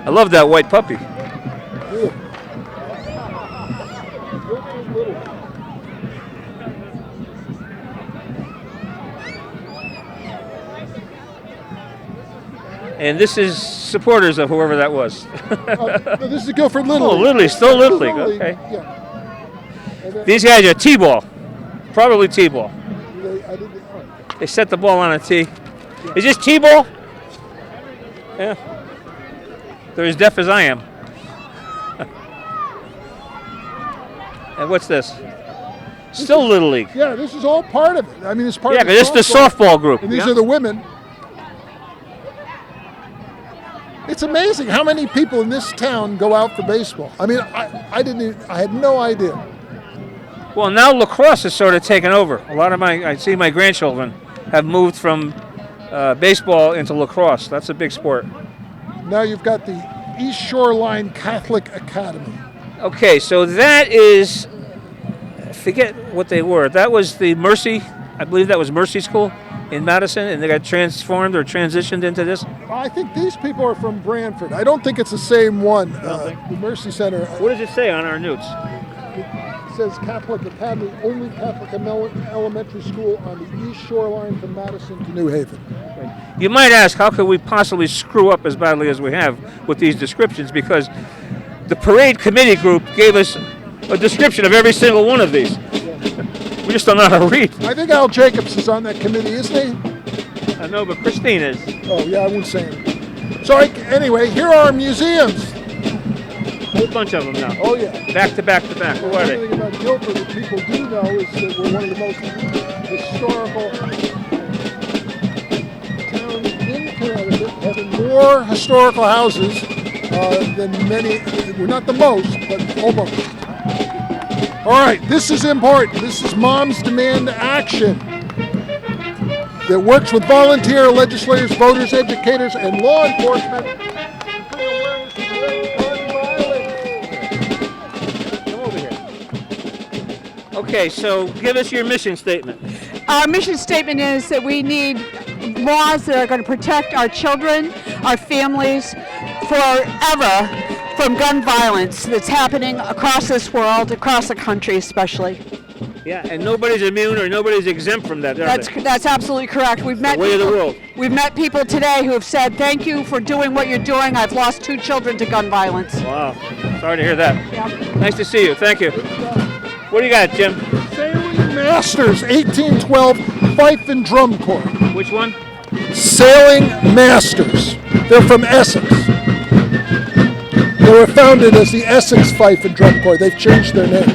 A: I love that white puppy. And this is supporters of whoever that was.
B: No, this is the Guilford Little League.
A: Little League, still Little League, okay.
B: Yeah.
A: These guys are T-ball, probably T-ball. They set the ball on a tee. Is this T-ball? Yeah. They're as deaf as I am. And what's this? Still Little League.
B: Yeah, this is all part of it. I mean, it's part of the
A: this is the softball group.
B: And these are the women. It's amazing how many people in this town go out for baseball. I mean, I had no idea.
A: Well, now lacrosse is sort of taken over. A lot of I see my grandchildren have moved from baseball into lacrosse. That's a big sport.
B: Now you've got the East Shoreline Catholic Academy.
A: Okay, so that is, I forget what they were. That was the Mercy, I believe that was Mercy School in Madison, and they got transformed or transitioned into this?
B: I think these people are from Branford. I don't think it's the same one. The Mercy Center.
A: What does it say on our notes?
B: It says Catholic Academy, only Catholic elementary school on the East Shoreline from Madison to New Haven.
A: You might ask, how could we possibly screw up as badly as we have with these descriptions? Because the parade committee group gave us a description of every single one of these. We just don't know how to read.
B: I think Al Jacobs is on that committee, isn't he?
A: I know, but Christine is.
B: Oh, yeah, I won't say it. So anyway, here are our museums.
A: A whole bunch of them now.
B: Oh, yeah.
A: Back to back to back. Who are they?
B: One thing about Guilford that people do know is that we're one of the most historical towns in Connecticut, having more historical houses than many. We're not the most, but almost. All right, this is important. This is Moms Demand Action that works with volunteer legislators, voters, educators, and law enforcement to bring awareness to gun violence.
A: Come over here. Okay, so give us your mission statement.
J: Our mission statement is that we need laws that are going to protect our children, our families, forever from gun violence that's happening across this world, across the country especially.
A: Yeah, and nobody's immune or nobody's exempt from that.
J: That's absolutely correct. We've met
A: way of the world.
J: We've met people today who have said, "Thank you for doing what you're doing. I've lost 2 children to gun violence."
A: Wow, sorry to hear that.
J: Yeah.
A: Nice to see you. Thank you. What do you got, Jim?
B: Sailing Masters, 1812 Fife and Drum Corps.
A: Which one?
B: Sailing Masters. They're from Essex. They were founded as the Essex Fife and Drum Corps. They've changed their name.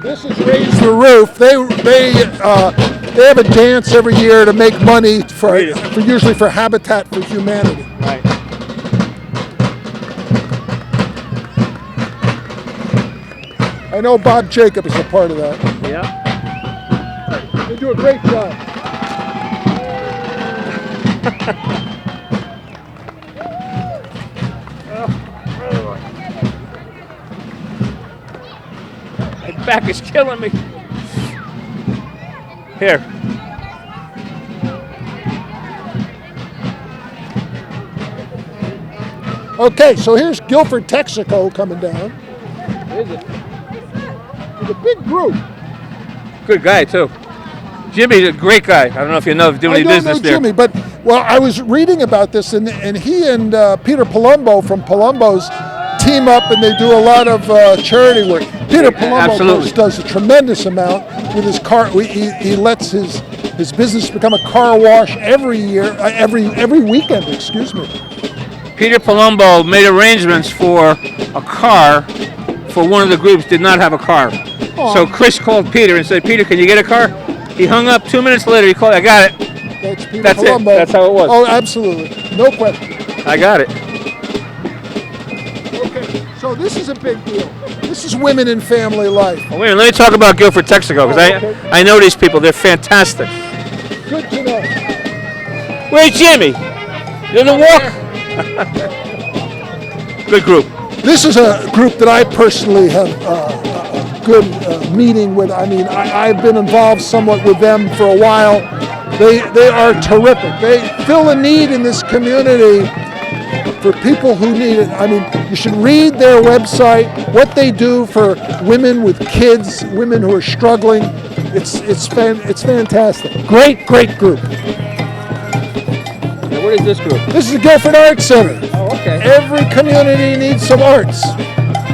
B: This is Raise the Roof. They have a dance every year to make money for usually for Habitat for Humanity.
A: Right.
B: I know Bob Jacob is a part of that.
A: Yeah.
B: They do a great job.
A: My back is killing me. Here.
B: Okay, so here's Guilford, Texaco coming down.
A: Is it?
B: With a big group.
A: Good guy, too. Jimmy's a great guy. I don't know if you know, do any business there.
B: Jimmy, but well, I was reading about this, and he and Peter Palumbo from Palumbo's team up, and they do a lot of charity work. Peter Palumbo of course, does a tremendous amount with his car. He lets his business become a car wash every year, every weekend. Excuse me.
A: Peter Palumbo made arrangements for a car for one of the groups. Did not have a car, so Chris called Peter and said, "Peter, can you get a car?" He hung up. 2 minutes later, he called. I got it. That's it. That's how it was.
B: Oh, absolutely, no question.
A: I got it.
B: Okay, so this is a big deal. This is women in family life.
A: Oh, wait a minute, let me talk about Guilford, Texaco, because I know these people. They're fantastic.
B: Good to know.
A: Where's Jimmy? You didn't walk? Good group.
B: This is a group that I personally have a good meeting with. I mean, I've been involved somewhat with them for a while. They are terrific. They fill a need in this community for people who need it. I mean, you should read their website, what they do for women with kids, women who are struggling. It's fantastic. Great group.
A: Now, what is this group?
B: This is the Guilford Arts Center.
A: Oh, okay.
B: Every community needs some arts.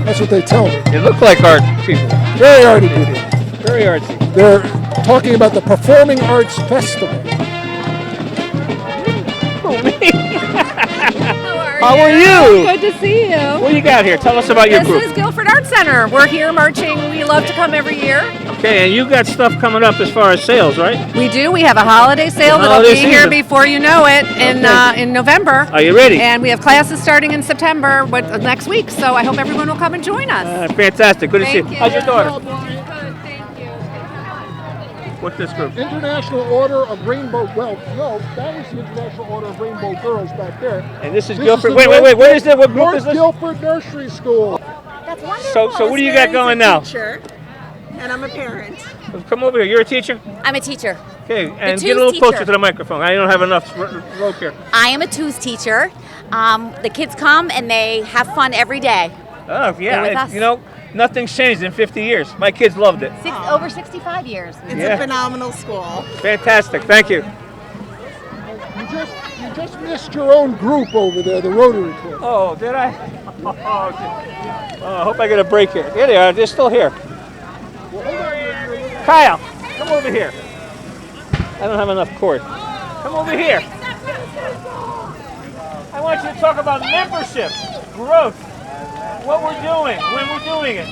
B: That's what they tell me.
A: They look like art people.
B: Very arty people.
A: Very artsy.
B: They're talking about the Performing Arts Festival.
A: How are you?
D: Good to see you.
A: What you got here? Tell us about your group.
D: This is Guilford Arts Center. We're here marching. We love to come every year.
A: Okay, and you got stuff coming up as far as sales, right?
D: We do. We have a holiday sale that'll be here before you know it in November.
A: Are you ready?
D: And we have classes starting in September next week, so I hope everyone will come and join us.
A: Fantastic. Good to see you. How's your daughter? What's this group?
B: International Order of Rainbow. Well, no, that was the International Order of Rainbow Girls back there.
A: And this is Guilford. Wait. What is that? What group is this?
B: Guilford Nursery School.
D: That's wonderful.
A: So what do you got going now?
K: And I'm a parent.
A: Come over here. You're a teacher?
L: I'm a teacher.
A: Okay, and get a little closer to the microphone. I don't have enough rope here.
L: I am a twos teacher. The kids come and they have fun every day.
A: Oh, yeah.
L: They're with us.
A: You know, nothing's changed in 50 years. My kids loved it.
L: Over 65 years.
K: It's a phenomenal school.
A: Fantastic. Thank you.
B: You just missed your own group over there, the Rotary Club.
A: Oh, did I? Oh, I hope I get a break here. Here they are. They're still here. Kyle, come over here. I don't have enough cord. Come over here. I want you to talk about membership, growth, what we're doing, when we're doing it.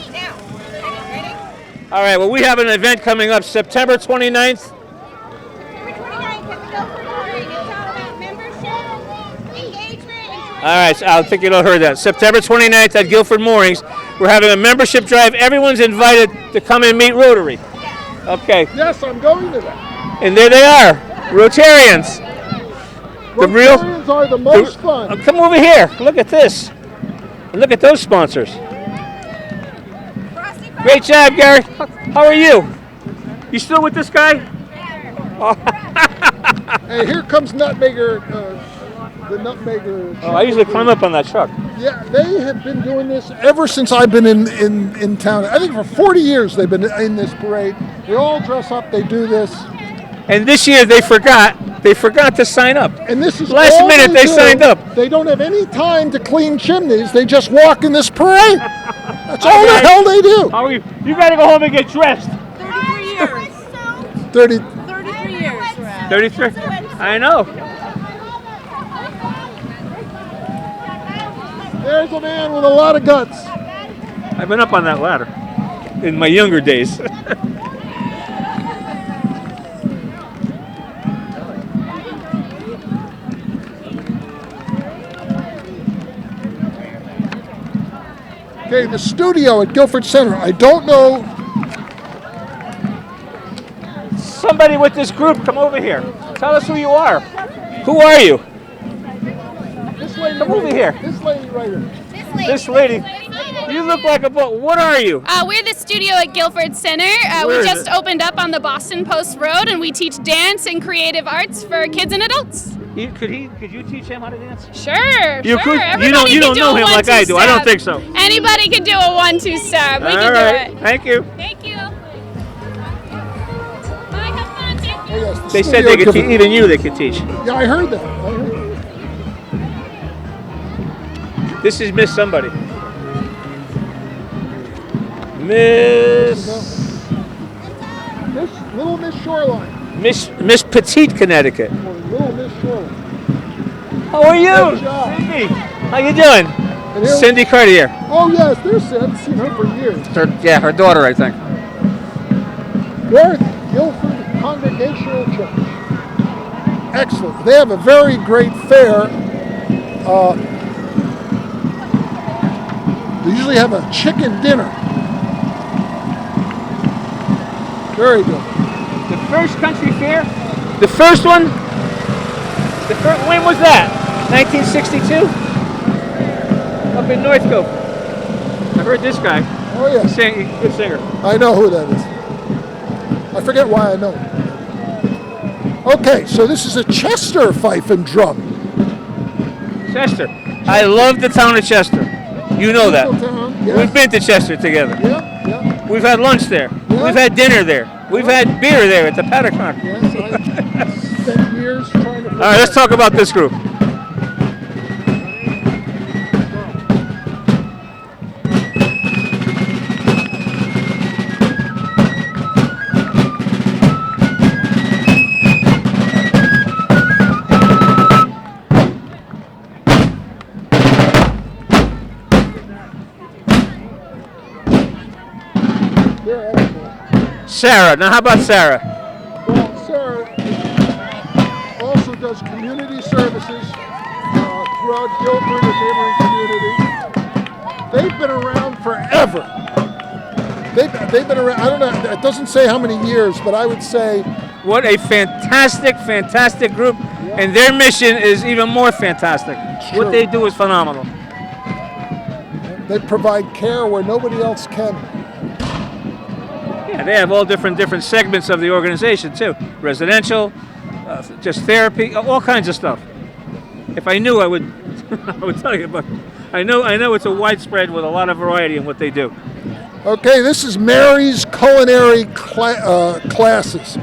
A: All right, well, we have an event coming up September 29th. All right, so I think you all heard that. September 29th at Guilford Moorings, we're having a membership drive. Everyone's invited to come and meet Rotary. Okay.
B: Yes, I'm going to that.
A: And there they are, Rotarians.
B: Rotarians are the most fun.
A: Come over here. Look at this. And look at those sponsors. Great job, Gary. How are you? You still with this guy?
B: Hey, here comes Nutmegger. The Nutmegger.
A: Oh, I usually climb up on that truck.
B: Yeah, they have been doing this ever since I've been in town. I think for 40 years they've been in this parade. They all dress up, they do this.
A: And this year they forgot to sign up.
B: And this is
A: last minute they signed up.
B: They don't have any time to clean chimneys. They just walk in this parade. That's all the hell they do.
A: How are you? You got to go home and get dressed.
K: 33 years.
B: 33
K: years.
A: 33? I know.
B: There's a man with a lot of guts.
A: I've been up on that ladder in my younger days.
B: Okay, the studio at Guilford Center. I don't know.
A: Somebody with this group, come over here. Tell us who you are. Who are you?
B: This lady
A: come over here.
B: This lady right here.
A: This lady. You look like a boy. What are you?
G: We're the studio at Guilford Center. We
A: Where is
G: just
A: it?
G: opened up on the Boston Post Road, and we teach dance and creative arts for kids and adults.
A: Could you teach him how to dance?
G: Sure,
A: You
G: sure.
A: could.
G: Everybody
A: You
G: can
A: don't
G: do
A: know
G: a
A: him like I do. I don't
G: 1-2
A: think so.
G: step. Anybody can do a 1-2 step. We
A: All
G: can
A: right.
G: do it.
A: Thank you.
G: Thank you.
B: Oh, yes, the
A: They said
B: studio
A: they could
B: given-
A: even you they could teach.
B: Yeah, I heard that.
A: This is Miss somebody. Miss
B: Little Miss Shoreline.
A: Miss Petite, Connecticut.
B: Little Miss Shoreline.
A: How are you?
B: Good job.
A: Cindy. How you doing?
B: And here-
A: Cindy Cartier.
B: Oh yes, there's Sid. I've seen her for years.
A: Her daughter, I think.
B: North Guilford Congregational Church. Excellent. They have a very great fair. They usually have a chicken dinner. Very good.
A: The first country fair? The first one? When was that? 1962? Up in North Guilford. I heard this guy.
B: Oh yeah.
A: Good singer.
B: I know who that is. I forget why I know. Okay, so this is a Chester fife and drum.
A: Chester. I love the town of Chester. You know that.
B: Beautiful town, yes.
A: We've been to Chester together.
B: Yeah, yeah.
A: We've had lunch there.
B: Yeah.
A: We've had dinner there. We've had beer there at the Patacon.
B: Yes, I spent years trying to.
A: All right, let's talk about this group.
B: They're excellent.
A: Sarah. Now, how about Sarah?
B: Well, Sarah also does community services throughout Guilford and neighboring communities. They've been around forever. They've been around. I don't know. It doesn't say how many years, but I would say.
A: What a fantastic group, and their mission is even more fantastic.
B: True.
A: What they do is phenomenal.
B: They provide care where nobody else can.
A: Yeah, they have all different segments of the organization too. Residential, just therapy, all kinds of stuff. If I knew, I would I would tell you, but I know it's a widespread with a lot of variety in what they do.
B: Okay, this is Mary's culinary classes.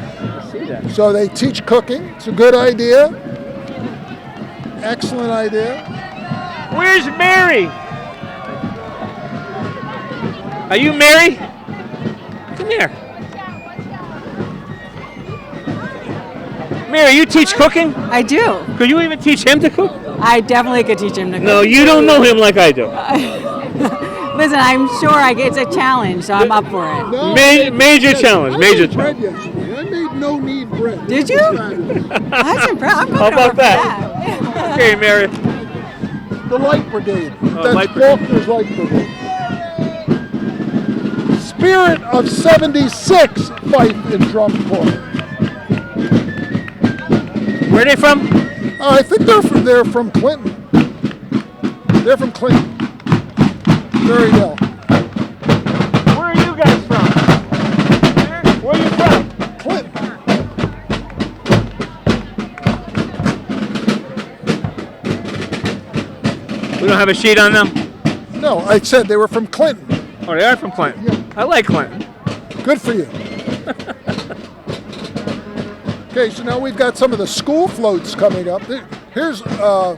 B: So they teach cooking. It's a good idea. Excellent idea.
A: Where's Mary? Are you Mary? Come here. Mary, you teach cooking?
P: I do.
A: Could you even teach him to cook?
P: I definitely could teach him to cook.
A: No, you don't know him like I do.
P: Listen, I'm sure it's a challenge, so I'm up for it.
B: No,
A: Major challenge.
B: I
A: Major
B: made bread
A: challenge.
B: yesterday. I made no-knead bread.
P: Did you? That's impressive. I'm
A: How about that? Okay, Mary.
B: The Light Brigade. That's
A: Light Brigade.
B: Faulkner's Light Brigade. Spirit of 76 fife and drum corps.
A: Where are they from?
B: I think they're from Clinton. They're from Clinton. Very well.
A: Where are you guys from? Where are you from?
B: Clinton.
A: We don't have a sheet on them?
B: No, I said they were from Clinton.
A: Oh, they are from Clinton.
B: Yeah.
A: I like Clinton.
B: Good for you. Okay, so now we've got some of the school floats coming up. Here's Our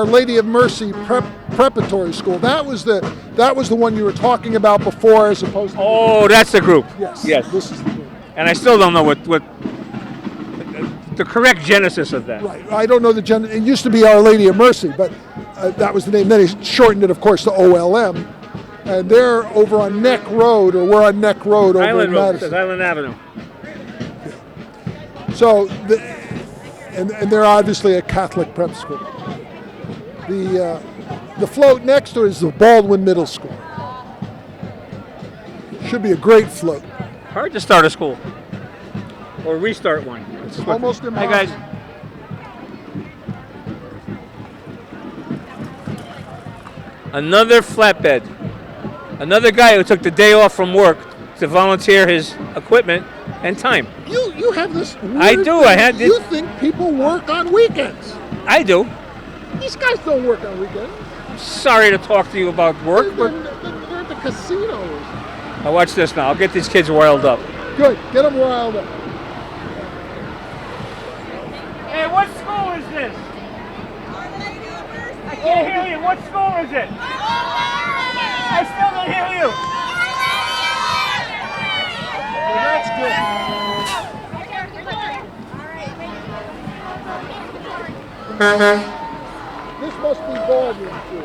B: Lady of Mercy Preparatory School. That was the one you were talking about before, as opposed to.
A: Oh, that's the group.
B: Yes.
A: Yes.
B: This is the group.
A: And I still don't know what the correct genesis of that.
B: Right. I don't know the it used to be Our Lady of Mercy, but that was the name. Then he shortened it, of course, to OLM. And they're over on Neck Road, or we're on Neck Road over
A: Island
B: in
A: Road,
B: Madison.
A: Island Avenue.
B: So, and they're obviously a Catholic prep school. The float next to it is the Baldwin Middle School. Should be a great float.
A: Hard to start a school or restart one.
B: It's almost
A: Hey
B: impossible.
A: guys. Another flatbed. Another guy who took the day off from work to volunteer his equipment and time.
B: You have this.
A: I do. I had.
B: You think people work on weekends?
A: I do.
B: These guys don't work on weekends.
A: Sorry to talk to you about work, but
B: They're at the casinos.
A: now watch this. Now I'll get these kids riled up.
B: Good. Get them riled up.
A: Hey, what school is this? I can't hear you. What school is it? I still don't hear you.
B: Well, that's good. This must be Baldwin too.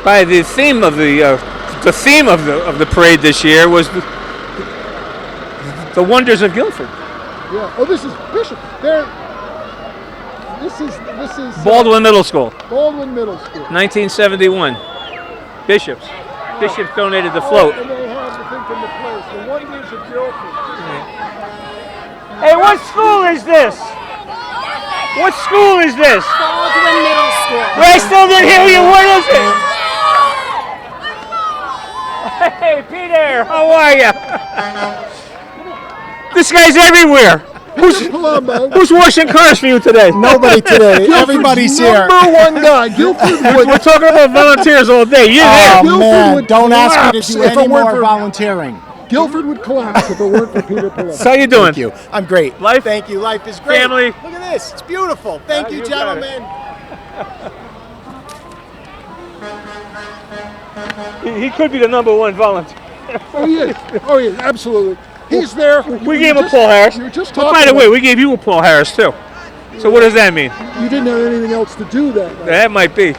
A: By the theme of the parade this year was the wonders of Guilford.
B: Yeah. Oh, this is Bishop. This is
A: Baldwin Middle School,
B: Baldwin Middle School.
A: 1971. Bishops donated the float.
B: And they have the thing from the place. The wonders of Guilford.
A: Hey, what school is this? What school is this?
K: Baldwin Middle School.
A: I still didn't hear you. What is it? Hey, Peter, how are you? This guy's everywhere. Who's washing cars for you today?
Q: Nobody today. Everybody's here.
B: Number one guy, Guilford.
A: We're talking about volunteers all day. You're there.
Q: Oh man! Don't ask me
B: collapse
Q: to do
B: if it
Q: any
B: weren't
Q: more
B: for-
Q: volunteering.
B: Guilford would collapse if it weren't for Peter Palouse.
A: So how you doing?
Q: Thank you. I'm great.
A: Life?
Q: Thank you. Life is great.
A: Family?
Q: Look at this. It's beautiful. Thank you,
A: you got it.
Q: gentlemen.
A: He could be the number one volunteer.
B: Oh yeah. Oh yeah. Absolutely. He's there.
A: We gave him a Paul Harris.
B: You were just
A: But
B: talking.
A: by the way,
B: about-
A: we gave you a Paul Harris too. So what does that mean?
B: you didn't have anything else to do that night.
A: That might be.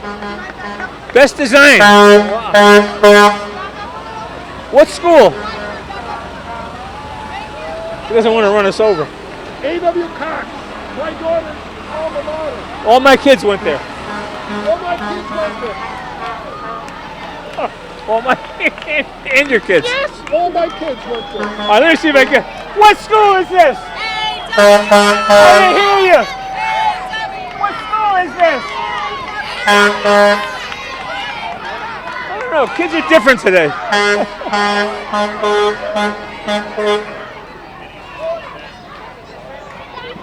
A: Best design. What school? He doesn't want to run us over.
B: A.W. Cox. My daughter's alma mater.
A: All my kids went there.
B: All my kids went there.
A: All my and your kids.
B: Yes, all my kids went there.
A: All right, let me see if I can. What school is this? I didn't hear you. What school is this? I don't know. Kids are different today.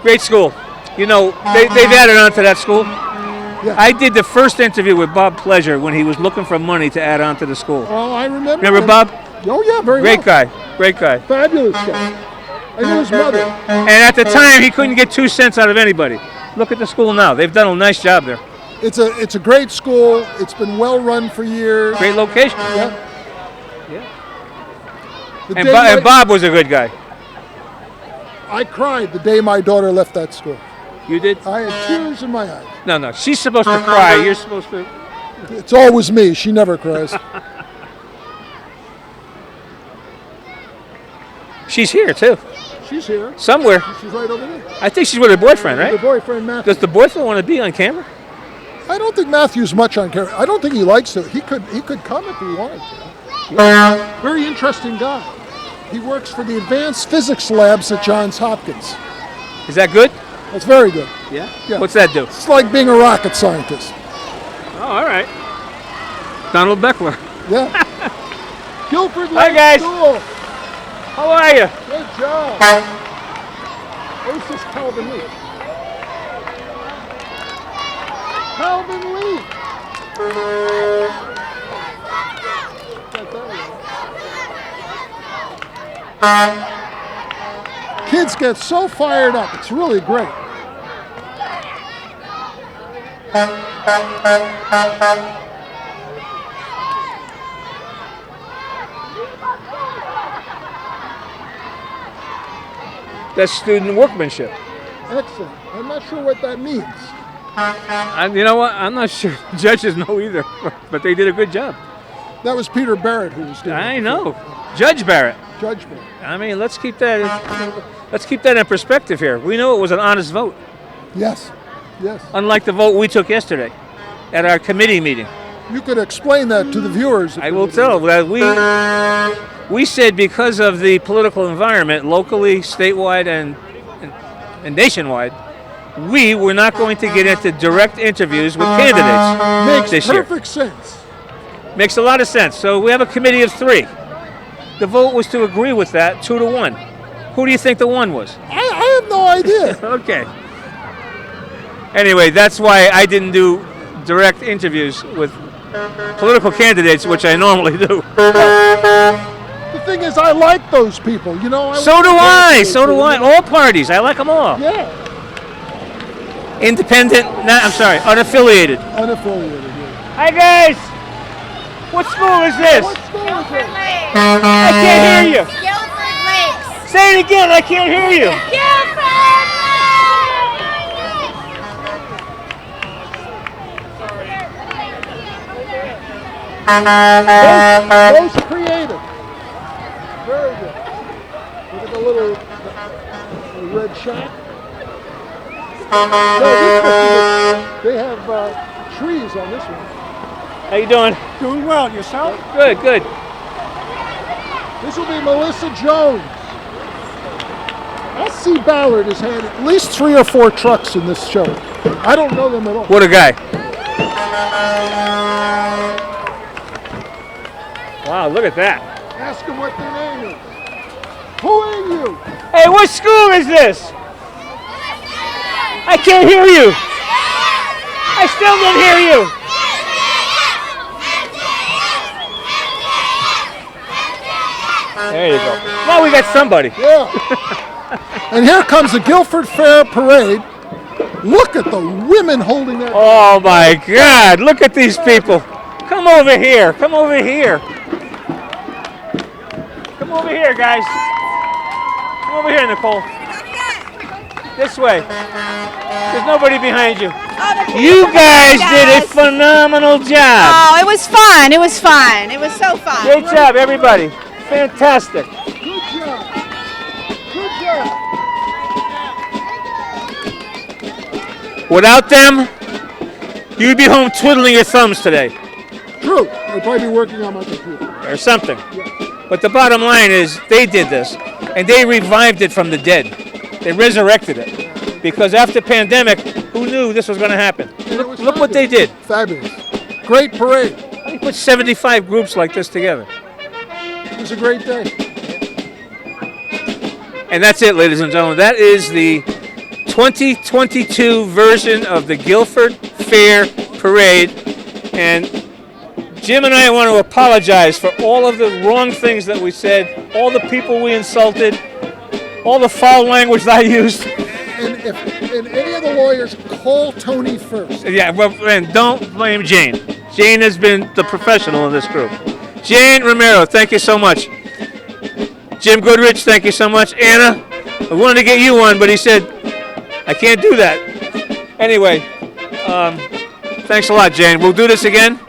A: Great school. You know, they've added on to that school.
B: Yeah.
A: I did the first interview with Bob Pleasure when he was looking for money to add on to the school.
B: Oh, I remember.
A: Remember
B: him.
A: Bob?
B: Oh yeah, very
A: Great
B: well.
A: guy. Great guy.
B: Fabulous guy. I knew his mother.
A: And at the time, he couldn't get 2 cents out of anybody. Look at the school now. They've done a nice job there.
B: It's a great school. It's been well run for years.
A: Great location.
B: Yeah. The
A: And,
B: day
A: and Bob was a good guy.
B: I cried the day my daughter left that school.
A: You did?
B: I had tears in my eyes.
A: No. She's supposed to cry. You're supposed to.
B: It's always me. She never cries.
A: She's here too.
B: She's here.
A: Somewhere.
B: She's right over there.
A: I think she's with her boyfriend, right?
B: Her boyfriend Matthew.
A: Does the boyfriend want to be on camera?
B: I don't think Matthew's much on camera. I don't think he likes to. He could come if he wanted to. Very interesting guy. He works for the advanced physics labs at Johns Hopkins.
A: Is that good?
B: That's very good.
A: Yeah.
B: Yeah.
A: What's that do?
B: It's like being a rocket scientist.
A: Oh, all right. Donald Beckler.
B: Yeah. Guilford
A: Hi,
B: Lake
A: guys.
B: School.
A: How are you?
B: Good job. Who's this Calvin Lee? Calvin Lee. Kids get so fired up. It's really great.
A: That's student workmanship.
B: Excellent. I'm not sure what that means.
A: You know what? I'm not sure. Judges know either, but they did a good job.
B: That was Peter Barrett who was doing it.
A: I know. Judge Barrett.
B: Judge Barrett.
A: I mean, let's keep that in perspective here. We know it was an honest vote.
B: Yes. Yes.
A: Unlike the vote we took yesterday at our committee meeting.
B: You could explain that to the viewers.
A: I will tell. We said because of the political environment, locally, statewide, and nationwide, we were not going to get into direct interviews with candidates this year.
B: Makes perfect sense.
A: Makes a lot of sense. So we have a committee of 3. The vote was to agree with that, 2-1. Who do you think the 1 was?
B: I have no idea.
A: Okay. Anyway, that's why I didn't do direct interviews with political candidates, which I normally do.
B: The thing is, I like those people. You know.
A: So do I. So do I. All parties. I like them all.
B: Yeah.
A: Independent. Unaffiliated.
B: Unaffiliated. Yeah.
A: Hi guys. What school is this?
B: What school is it?
A: I can't hear you.
I: Guilford Lakes.
A: Say it again. I can't hear you.
B: Most creative. Very good. Look at the little red shack. They have trees on this one.
A: How you doing?
Q: Doing well. Yourself?
A: Good, good.
B: This will be Melissa Jones. S.C. Ballard has had at least 3 or 4 trucks in this show. I don't know them at all.
A: What a guy. Wow, look at that.
B: Ask them what their name is. Who are you?
A: Hey, what school is this? I can't hear you. I still don't hear you. There you go. Well, we got somebody.
B: Yeah. And here comes the Guilford Fair Parade. Look at the women holding their...
A: Oh my God, look at these people. Come over here, come over here. Come over here, guys. Come over here, Nicole. This way. There's nobody behind you. You guys did a phenomenal job.
D: Oh, it was fun. It was fun. It was so fun.
A: Great job, everybody. Fantastic.
B: Good job. Good job.
A: Without them, you'd be home twiddling your thumbs today.
B: True. I'd probably be working on my computer.
A: Or something. But the bottom line is they did this, and they revived it from the dead. They resurrected it. Because after pandemic, who knew this was going to happen? Look what they did.
B: Fabulous. Great parade.
A: How do you put 75 groups like this together?
B: It was a great day.
A: And that's it, ladies and gentlemen. That is the 2022 version of the Guilford Fair Parade. And Jim and I want to apologize for all of the wrong things that we said, all the people we insulted, all the foul language that I used.
B: And any of the lawyers, call Tony first.
A: Yeah, well, and don't blame Jane. Jane has been the professional in this group. Jane Romero, thank you so much. Jim Goodrich, thank you so much. Anna, I wanted to get you on, but he said, I can't do that. Anyway, thanks a lot, Jane. We'll do this again.